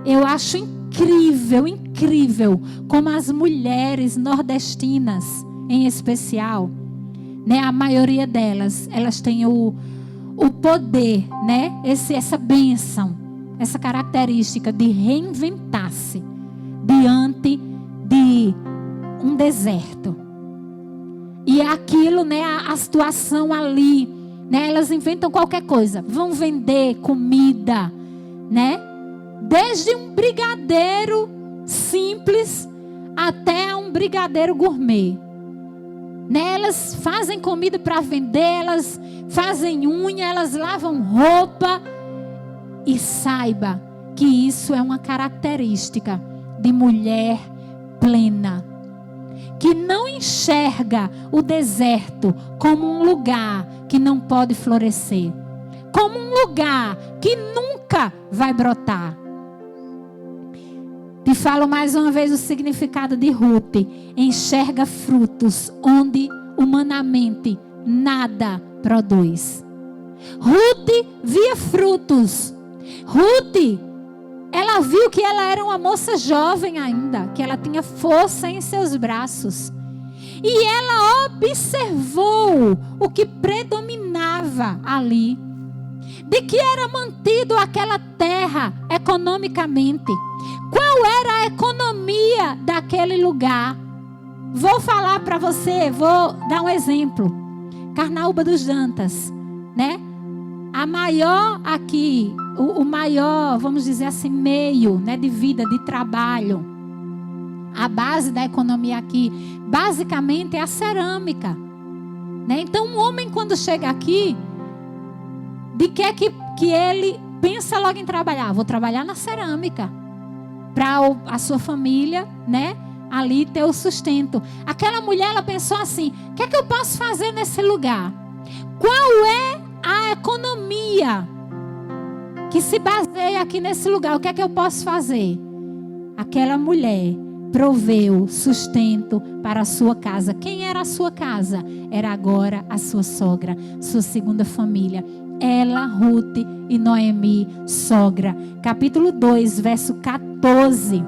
S1: Eu acho incrível, incrível como as mulheres nordestinas, em especial, né, a maioria delas, elas têm o poder, né, essa bênção, essa característica de reinventar-se diante de um deserto. E aquilo, né, a situação ali, né, elas inventam qualquer coisa, vão vender comida, né, desde um brigadeiro simples até um brigadeiro gourmet. Né? Elas fazem comida para vender, elas fazem unha, elas lavam roupa. E saiba que isso é uma característica de mulher plena, que não enxerga o deserto como um lugar que não pode florescer, como um lugar que nunca vai brotar. Te falo mais uma vez o significado de Ruth. Enxerga frutos onde humanamente nada produz. Ruth via frutos. Ruth, ela viu que ela era uma moça jovem ainda, que ela tinha força em seus braços. E ela observou o que predominava ali, de que era mantido aquela terra economicamente. Qual era a economia daquele lugar? Vou falar para você, vou dar um exemplo. Carnaúba dos Dantas, né? A maior aqui, o maior, vamos dizer assim, meio, né, de vida, de trabalho. A base da economia aqui, basicamente, é a cerâmica. Né? Então, um homem quando chega aqui, de que ele pensa logo em trabalhar? Vou trabalhar na cerâmica. Para a sua família, né, ali ter o sustento. Aquela mulher, ela pensou assim: o que é que eu posso fazer nesse lugar? Qual é a economia que se baseia aqui nesse lugar? O que é que eu posso fazer? Aquela mulher proveu sustento para a sua casa. Quem era a sua casa? Era agora a sua sogra, sua segunda família. Ela, Ruth e Noemi, sogra. Capítulo 2, verso 14.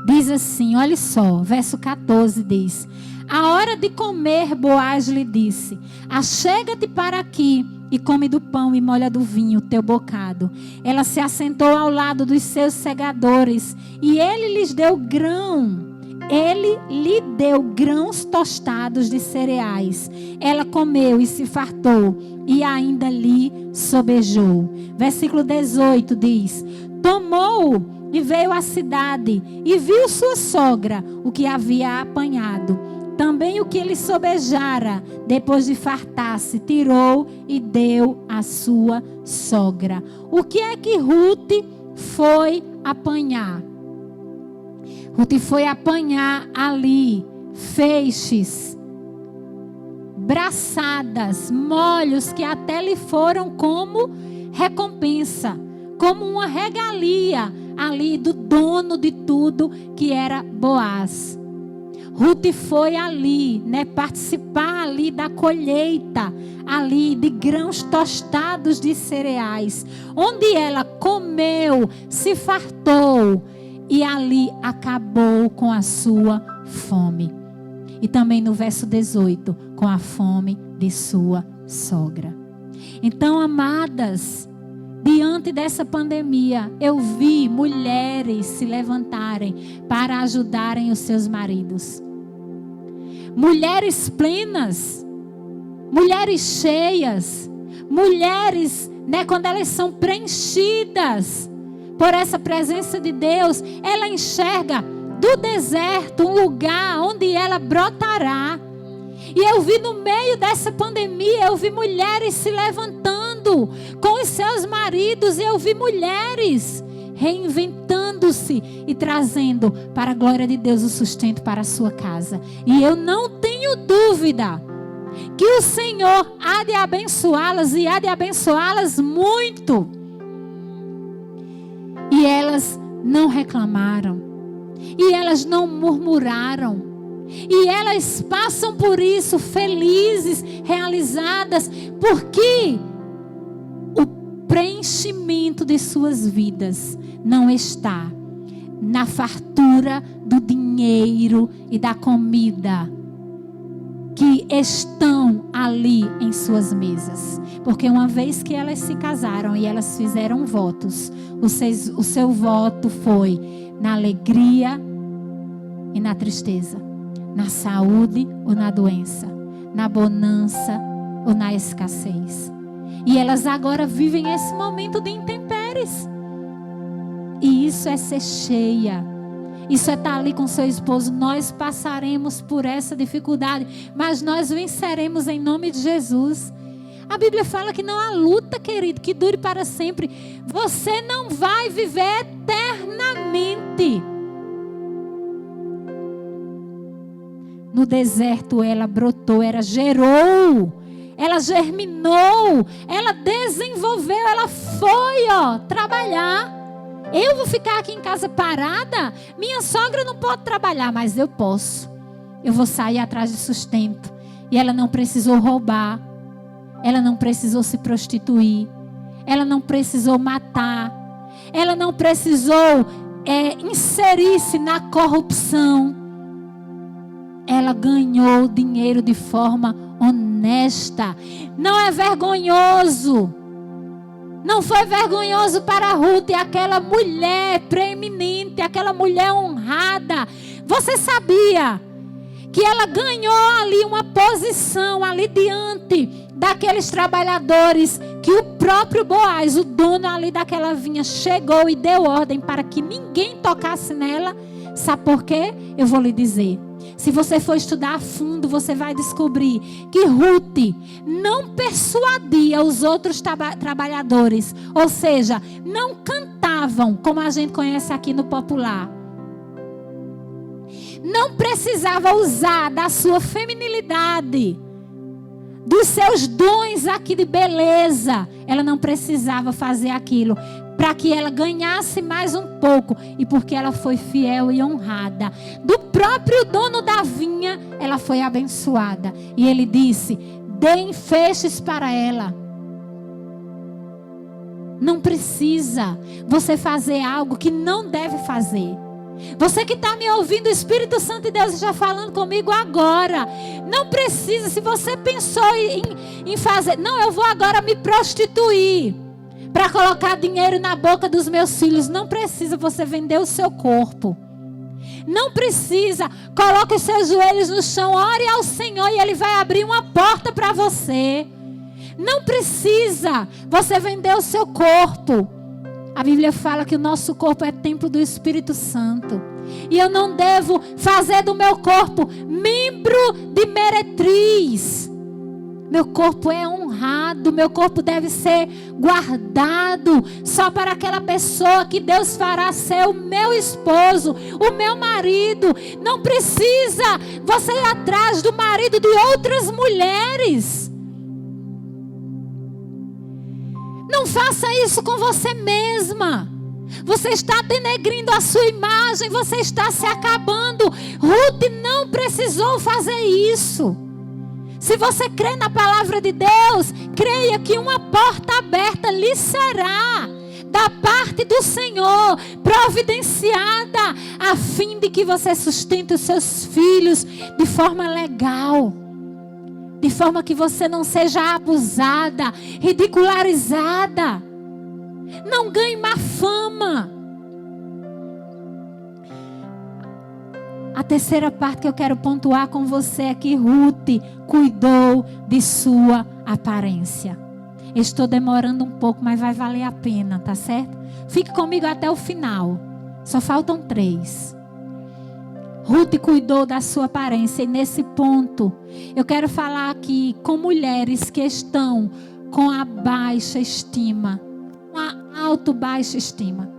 S1: Diz assim, olha só, verso 14 diz: a hora de comer, Boaz lhe disse: achega-te para aqui e come do pão e molha do vinho o teu bocado. Ela se assentou ao lado dos seus segadores e ele lhes deu grão. Ele lhe deu grãos tostados de cereais. Ela comeu e se fartou e ainda lhe sobejou. Versículo 18 diz: tomou e veio à cidade e viu sua sogra o que havia apanhado. Também o que ele sobejara, depois de fartar-se, tirou e deu à sua sogra. O que é que Ruth foi apanhar? Ruth foi apanhar ali feixes, braçadas, molhos que até lhe foram como recompensa, como uma regalia ali do dono de tudo, que era Boaz. Ruth foi ali, né, participar ali da colheita, ali de grãos tostados de cereais, onde ela comeu, se fartou e ali acabou com a sua fome. E também no verso 18, com a fome de sua sogra. Então, amadas, diante dessa pandemia, eu vi mulheres se levantarem para ajudarem os seus maridos. Mulheres plenas, mulheres cheias, mulheres, né, quando elas são preenchidas por essa presença de Deus, ela enxerga do deserto um lugar onde ela brotará. E eu vi no meio dessa pandemia, eu vi mulheres se levantando com os seus maridos, e eu vi mulheres reinventando-se e trazendo para a glória de Deus o sustento para a sua casa. E eu não tenho dúvida que o Senhor há de abençoá-las, e há de abençoá-las muito. E elas não reclamaram, e elas não murmuraram, e elas passam por isso felizes, realizadas, porque preenchimento de suas vidas não está na fartura do dinheiro e da comida que estão ali em suas mesas. Porque uma vez que elas se casaram e elas fizeram votos, o seu voto foi na alegria e na tristeza, na saúde ou na doença, na bonança ou na escassez. E elas agora vivem esse momento de intempéries. E isso é ser cheia. Isso é estar ali com seu esposo. Nós passaremos por essa dificuldade, mas nós venceremos em nome de Jesus. A Bíblia fala que não há luta, querido, que dure para sempre. Você não vai viver eternamente. No deserto ela brotou, ela gerou, ela germinou, ela desenvolveu, ela foi, trabalhar. Eu vou ficar aqui em casa parada? Minha sogra não pode trabalhar, mas eu posso. Eu vou sair atrás de sustento. E ela não precisou roubar. Ela não precisou se prostituir. Ela não precisou matar. Ela não precisou inserir-se na corrupção. Ela ganhou dinheiro de forma honesta. Não é vergonhoso. Não foi vergonhoso para Ruth, aquela mulher preeminente, aquela mulher honrada. Você sabia que ela ganhou ali uma posição ali diante daqueles trabalhadores, que o próprio Boaz, o dono ali daquela vinha, chegou e deu ordem para que ninguém tocasse nela? Sabe por quê? Eu vou lhe dizer. Se você for estudar a fundo, você vai descobrir que Ruth não persuadia os outros trabalhadores. Ou seja, não cantavam, como a gente conhece aqui no popular. Não precisava usar da sua feminilidade, dos seus dons aqui de beleza. Ela não precisava fazer aquilo para que ela ganhasse mais um pouco. E porque ela foi fiel e honrada, do próprio dono da vinha, ela foi abençoada. E ele disse: deem feixes para ela. Não precisa você fazer algo que não deve fazer. Você que está me ouvindo, o Espírito Santo de Deus está falando comigo agora. Não precisa. Se você pensou em fazer, não, eu vou agora me prostituir para colocar dinheiro na boca dos meus filhos. Não precisa você vender o seu corpo. Não precisa. Coloque os seus joelhos no chão, ore ao Senhor e Ele vai abrir uma porta para você. Não precisa você vender o seu corpo. A Bíblia fala que o nosso corpo é templo do Espírito Santo. E eu não devo fazer do meu corpo membro de meretriz. Meu corpo é honrado. Meu corpo deve ser guardado só para aquela pessoa que Deus fará ser o meu esposo, o meu marido. Não precisa você ir atrás do marido de outras mulheres. Não faça isso com você mesma. Você está denegrindo a sua imagem. Você está se acabando. Ruth não precisou fazer isso. Se você crê na palavra de Deus, creia que uma porta aberta lhe será da parte do Senhor, providenciada, a fim de que você sustente os seus filhos de forma legal. De forma que você não seja abusada, ridicularizada. Não ganhe má fama. A terceira parte que eu quero pontuar com você é que Ruth cuidou de sua aparência. Estou demorando um pouco, mas vai valer a pena, tá certo? Fique comigo até o final. Só faltam 3. Ruth cuidou da sua aparência. E nesse ponto, eu quero falar aqui com mulheres que estão com a baixa estima. Com a alto-baixa estima.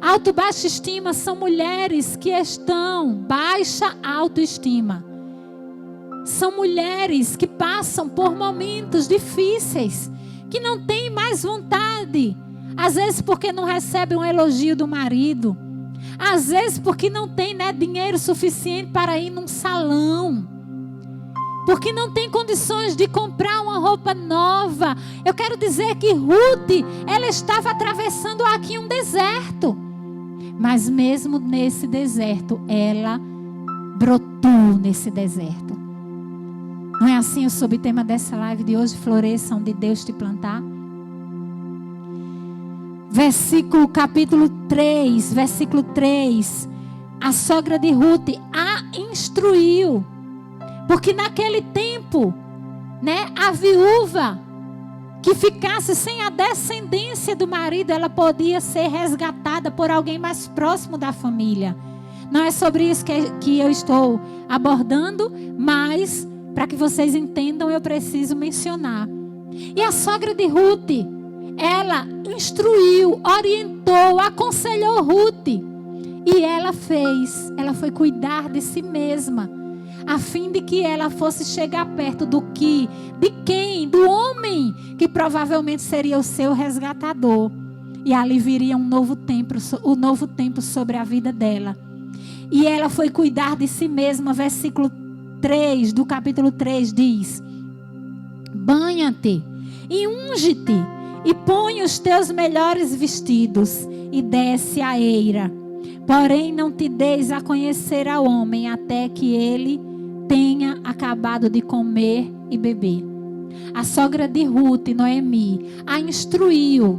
S1: Alto-baixa estima são mulheres que estão baixa autoestima. São mulheres que passam por momentos difíceis, que não têm mais vontade. Às vezes porque não recebem um elogio do marido. Às vezes porque não tem dinheiro suficiente para ir num salão. porque não tem condições de comprar uma roupa nova. Eu quero dizer que Ruth, ela estava atravessando aqui um deserto. Mas mesmo nesse deserto, ela brotou nesse deserto. Não é assim o subtema dessa live de hoje? Floresça onde Deus te plantar. Capítulo 3, versículo 3. A sogra de Ruth a instruiu. Porque naquele tempo, né, a viúva que ficasse sem a descendência do marido, ela podia ser resgatada por alguém mais próximo da família. Não é sobre isso que eu estou abordando, mas para que vocês entendam, eu preciso mencionar. E a sogra de Ruth, ela instruiu, orientou, aconselhou Ruth. E ela foi cuidar de si mesma, a fim de que ela fosse chegar perto do homem que provavelmente seria o seu resgatador. E ali viria um novo tempo sobre a vida dela. E ela foi cuidar de si mesma. Versículo 3 do capítulo 3 diz: banha-te e unge-te e põe os teus melhores vestidos e desce a eira. Porém não te deis a conhecer ao homem até que ele tenha acabado de comer e beber. A sogra de Ruth, Noemi, a instruiu,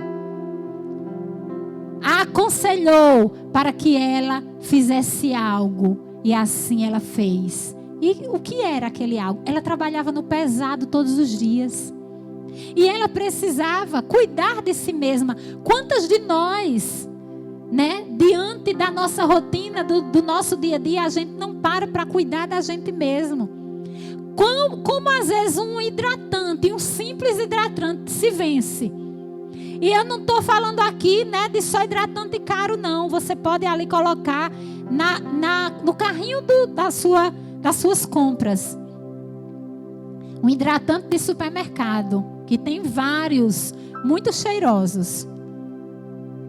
S1: a aconselhou para que ela fizesse algo. E assim ela fez. E o que era aquele algo? Ela trabalhava no pesado todos os dias. E ela precisava cuidar de si mesma. Quantas de nós, né, diante da nossa rotina, do nosso dia a dia, a gente não para cuidar da gente mesmo? Como às vezes um hidratante, um simples hidratante se vence. E eu não estou falando aqui, né, de só hidratante caro, não. Você pode ali colocar no carrinho das suas compras. Um hidratante de supermercado, que tem vários, muito cheirosos,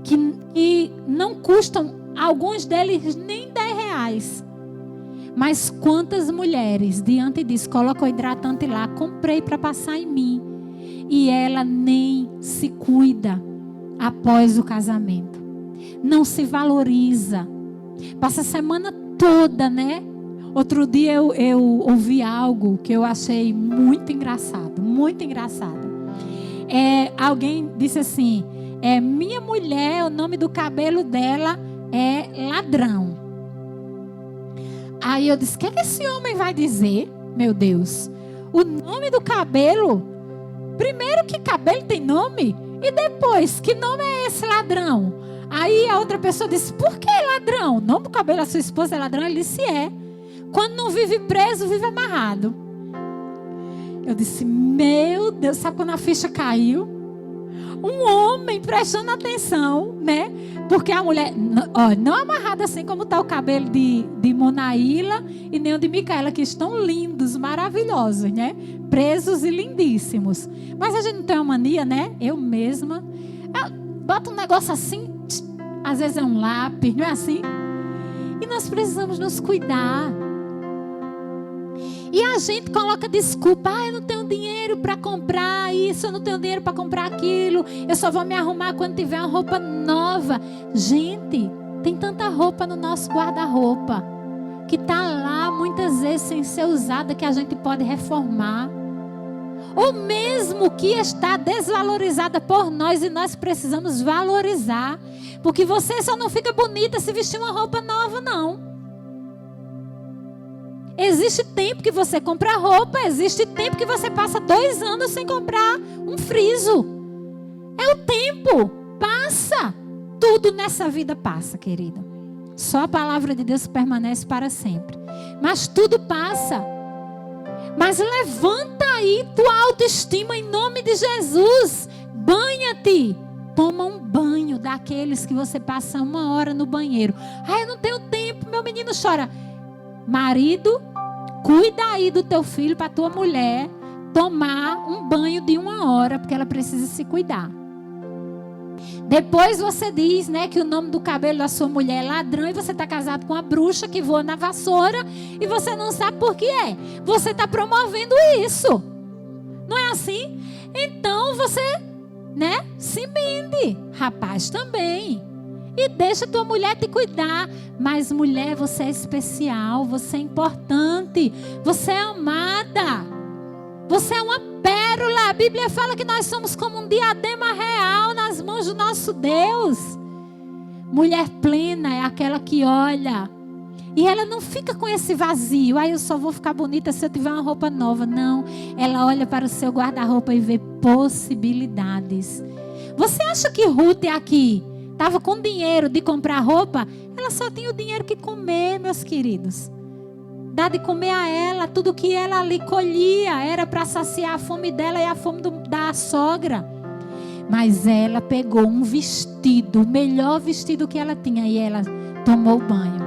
S1: que não custam, alguns deles nem R$10. Mas quantas mulheres diante disso colocam o hidratante lá, comprei para passar em mim, e ela nem se cuida após o casamento, não se valoriza, passa a semana toda, né? Outro dia eu ouvi algo que eu achei muito engraçado, muito engraçado. Alguém disse assim: minha mulher, o nome do cabelo dela é ladrão. Aí eu disse: o que esse homem vai dizer? Meu Deus, o nome do cabelo? Primeiro, que cabelo tem nome? E depois, que nome é esse, ladrão? Aí a outra pessoa disse: por que ladrão? O nome do cabelo da sua esposa é ladrão? Ele disse: quando não vive preso, vive amarrado. Eu disse: meu Deus, sabe quando a ficha caiu? Um homem prestando atenção, né? Porque a mulher, não amarrada assim como está o cabelo de Monaíla e nem o de Micaela, que estão lindos, maravilhosos, né? Presos e lindíssimos. Mas a gente não tem uma mania, né? Eu mesma bota um negócio assim, às vezes é um lápis, não é assim? E nós precisamos nos cuidar. E a gente coloca desculpa: eu não tenho dinheiro para comprar isso, eu não tenho dinheiro para comprar aquilo, eu só vou me arrumar quando tiver uma roupa nova. Gente, tem tanta roupa no nosso guarda-roupa que está lá muitas vezes sem ser usada, que a gente pode reformar, ou mesmo que está desvalorizada por nós e nós precisamos valorizar, porque você só não fica bonita se vestir uma roupa nova, não. Existe tempo que você compra roupa, existe tempo que você passa 2 anos sem comprar um friso. É o tempo, passa. Tudo nessa vida passa, querida. Só a palavra de Deus permanece para sempre. Mas tudo passa. Mas levanta aí tua autoestima em nome de Jesus. Banha-te. Toma um banho daqueles que você passa 1 hora no banheiro. Eu não tenho tempo, meu menino chora. Marido, cuida aí do teu filho para tua mulher tomar um banho de 1 hora, porque ela precisa se cuidar. Depois você diz, né, que o nome do cabelo da sua mulher é ladrão e você está casado com uma bruxa que voa na vassoura e você não sabe por que é. Você está promovendo isso. Não é assim? Então você, né, se mende. Rapaz também. E deixa tua mulher te cuidar. Mas mulher, você é especial, você é importante, você é amada. Você é uma pérola. A Bíblia fala que nós somos como um diadema real nas mãos do nosso Deus. Mulher plena é aquela que olha. E ela não fica com esse vazio. Eu só vou ficar bonita se eu tiver uma roupa nova. Não. Ela olha para o seu guarda-roupa e vê possibilidades. Você acha que Ruth aqui estava com dinheiro de comprar roupa? Ela só tinha o dinheiro que comer, meus queridos. Dá de comer a ela, tudo que ela ali colhia era para saciar a fome dela e a fome da sogra. Mas ela pegou um vestido, o melhor vestido que ela tinha, e ela tomou banho,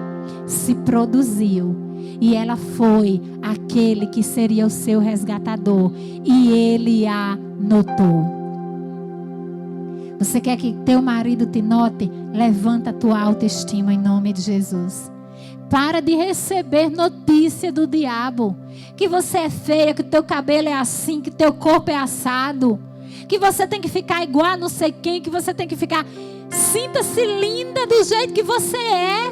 S1: se produziu, e ela foi aquele que seria o seu resgatador, e ele a notou. Você quer que teu marido te note? Levanta a tua autoestima em nome de Jesus. Para de receber notícia do diabo. Que você é feia, que teu cabelo é assim, que teu corpo é assado. Que você tem que ficar igual a não sei quem, que você tem que ficar... Sinta-se linda do jeito que você é.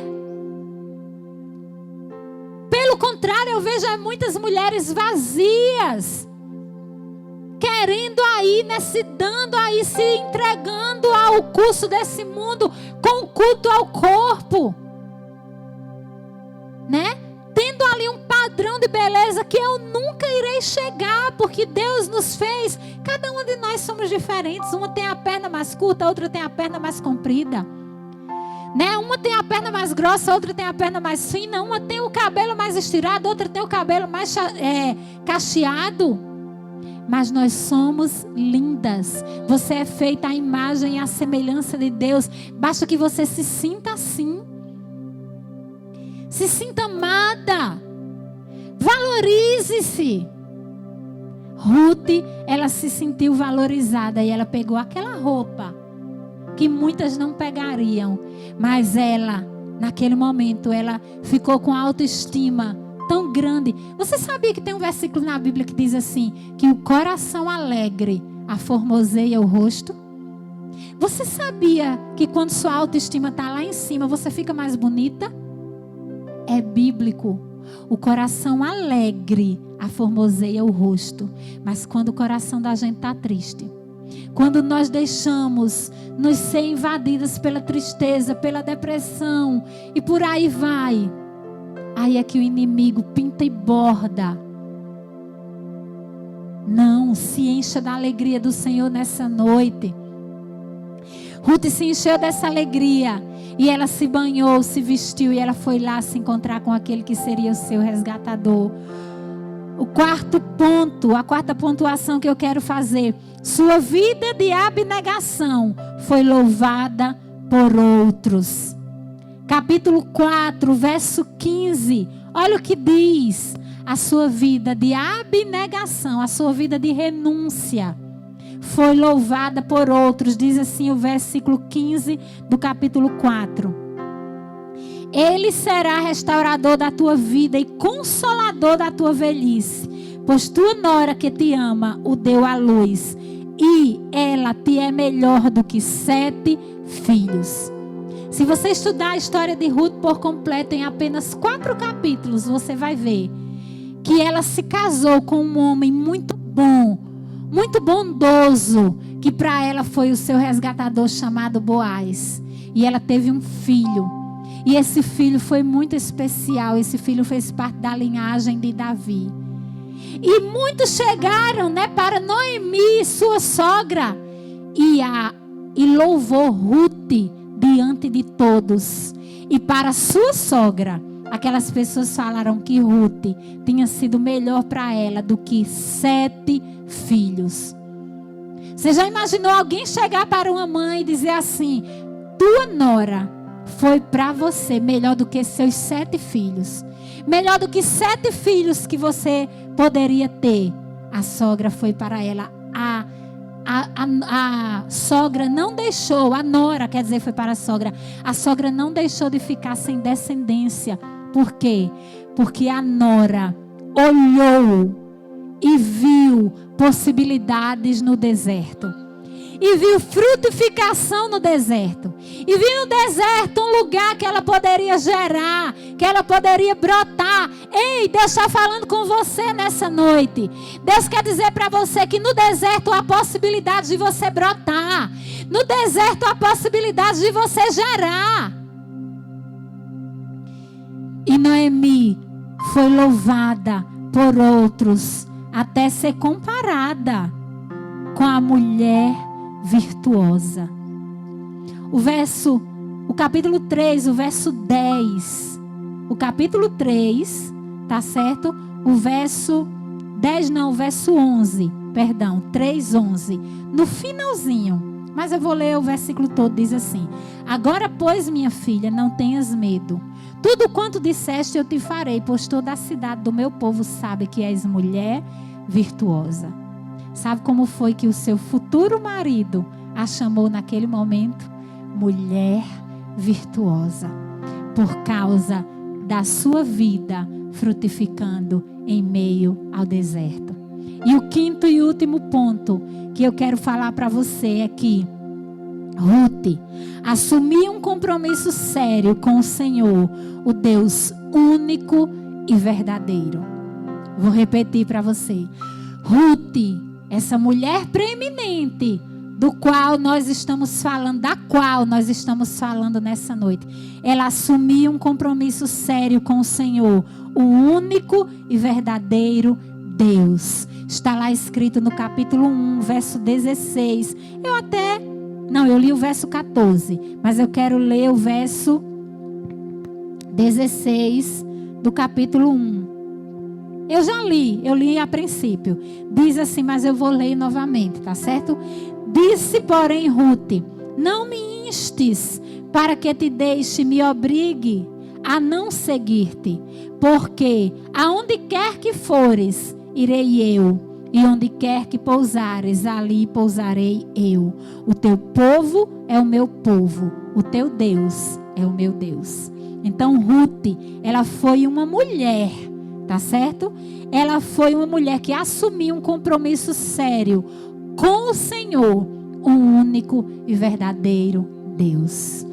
S1: Pelo contrário, eu vejo muitas mulheres vazias. Querendo aí, né, se dando aí, se entregando ao curso desse mundo, com o culto ao corpo. Né? Tendo ali um padrão de beleza que eu nunca irei chegar, porque Deus nos fez. Cada um de nós somos diferentes. Uma tem a perna mais curta, a outra tem a perna mais comprida. Né? Uma tem a perna mais grossa, a outra tem a perna mais fina. Uma tem o cabelo mais estirado, a outra tem o cabelo mais cacheado. Mas nós somos lindas. Você é feita à imagem e à semelhança de Deus. Basta que você se sinta assim. Se sinta amada. Valorize-se. Ruth, ela se sentiu valorizada e ela pegou aquela roupa que muitas não pegariam, mas ela, naquele momento, ela ficou com autoestima tão grande. Você sabia que tem um versículo na Bíblia que diz assim, que o coração alegre aformoseia o rosto? Você sabia que quando sua autoestima está lá em cima, você fica mais bonita? É bíblico. O coração alegre aformoseia o rosto. Mas quando o coração da gente está triste, quando nós deixamos nos ser invadidas pela tristeza, pela depressão e por aí vai, aí é que o inimigo pinta e borda. Não, se encha da alegria do Senhor nessa noite. Ruth se encheu dessa alegria e ela se banhou, se vestiu e ela foi lá se encontrar com aquele que seria o seu resgatador. O quarto ponto, a quarta pontuação que eu quero fazer: sua vida de abnegação foi louvada por outros. Capítulo 4, verso 15. Olha o que diz: a sua vida de abnegação, a sua vida de renúncia foi louvada por outros. Diz assim o versículo 15 do capítulo 4. Ele será restaurador da tua vida e consolador da tua velhice, pois tua nora que te ama o deu à luz, e ela te é melhor do que 7 filhos. Se você estudar a história de Ruth por completo, em apenas 4 capítulos, você vai ver que ela se casou com um homem muito bom, muito bondoso, que para ela foi o seu resgatador chamado Boaz. E ela teve um filho. E esse filho foi muito especial. Esse filho fez parte da linhagem de Davi. E muitos chegaram, né, para Noemi, sua sogra, e louvou Ruth diante de todos. E para sua sogra, aquelas pessoas falaram que Ruth tinha sido melhor para ela do que 7 filhos. Você já imaginou alguém chegar para uma mãe e dizer assim: tua nora foi para você melhor do que seus 7 filhos, melhor do que 7 filhos que você poderia ter? A sogra foi para ela a sogra não deixou, a nora, quer dizer, foi para a sogra não deixou de ficar sem descendência. Por quê? Porque a nora olhou e viu possibilidades no deserto. E viu frutificação no deserto. E viu no deserto um lugar que ela poderia gerar, que ela poderia brotar. Ei, Deus está falando com você nessa noite. Deus quer dizer para você que no deserto há possibilidade de você brotar. No deserto há possibilidade de você gerar. E Noemi foi louvada por outros até ser comparada com a mulher virtuosa. O capítulo 3, o verso 10. O capítulo 3, tá certo? O verso 10 não, o verso 11. Perdão, 3:11. No finalzinho, mas eu vou ler o versículo todo, diz assim: Agora, pois, minha filha, não tenhas medo. Tudo quanto disseste eu te farei, pois toda a cidade do meu povo sabe que és mulher virtuosa. Sabe como foi que o seu futuro marido a chamou naquele momento? Mulher virtuosa. Por causa da sua vida frutificando em meio ao deserto. E o quinto e último ponto que eu quero falar para você é que Ruth assumiu um compromisso sério com o Senhor, o Deus único e verdadeiro. Vou repetir para você. Ruth, essa mulher preeminente, da qual nós estamos falando nessa noite, ela assumiu um compromisso sério com o Senhor, o único e verdadeiro Deus. Está lá escrito no capítulo 1, verso 16. Eu li o verso 14, mas eu quero ler o verso 16 do capítulo 1. Eu li a princípio. Diz assim, mas eu vou ler novamente, tá certo? Disse, porém, Ruth: Não me instes para que te deixe, me obrigue a não seguir-te, porque aonde quer que fores, irei eu, e onde quer que pousares, ali pousarei eu. O teu povo é o meu povo, o teu Deus é o meu Deus. Então Ruth, ela foi uma mulher, tá certo? Ela foi uma mulher que assumiu um compromisso sério com o Senhor, o único e verdadeiro Deus.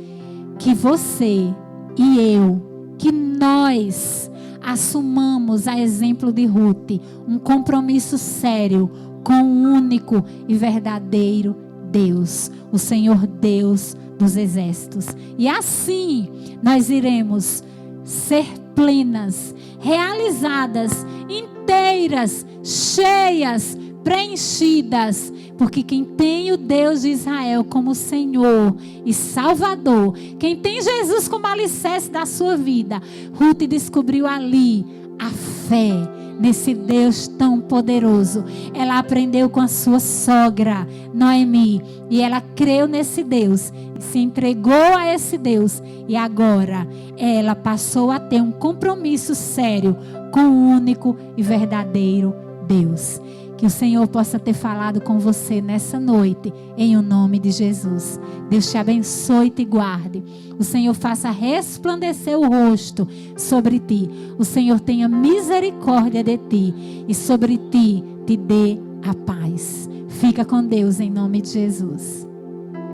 S1: Que você e eu, que nós assumamos, a exemplo de Ruth, um compromisso sério com o único e verdadeiro Deus, o Senhor Deus dos exércitos. E assim nós iremos ser plenas, realizadas, inteiras, cheias, preenchidas, porque quem tem o Deus de Israel como Senhor e Salvador, quem tem Jesus como alicerce da sua vida, Ruth descobriu ali a fé nesse Deus tão poderoso. Ela aprendeu com a sua sogra, Noemi, e ela creu nesse Deus, se entregou a esse Deus, e agora ela passou a ter um compromisso sério com o único e verdadeiro Deus. Que o Senhor possa ter falado com você nessa noite, em o nome de Jesus. Deus te abençoe e te guarde. O Senhor faça resplandecer o rosto sobre ti. O Senhor tenha misericórdia de ti e sobre ti te dê a paz. Fica com Deus em nome de Jesus.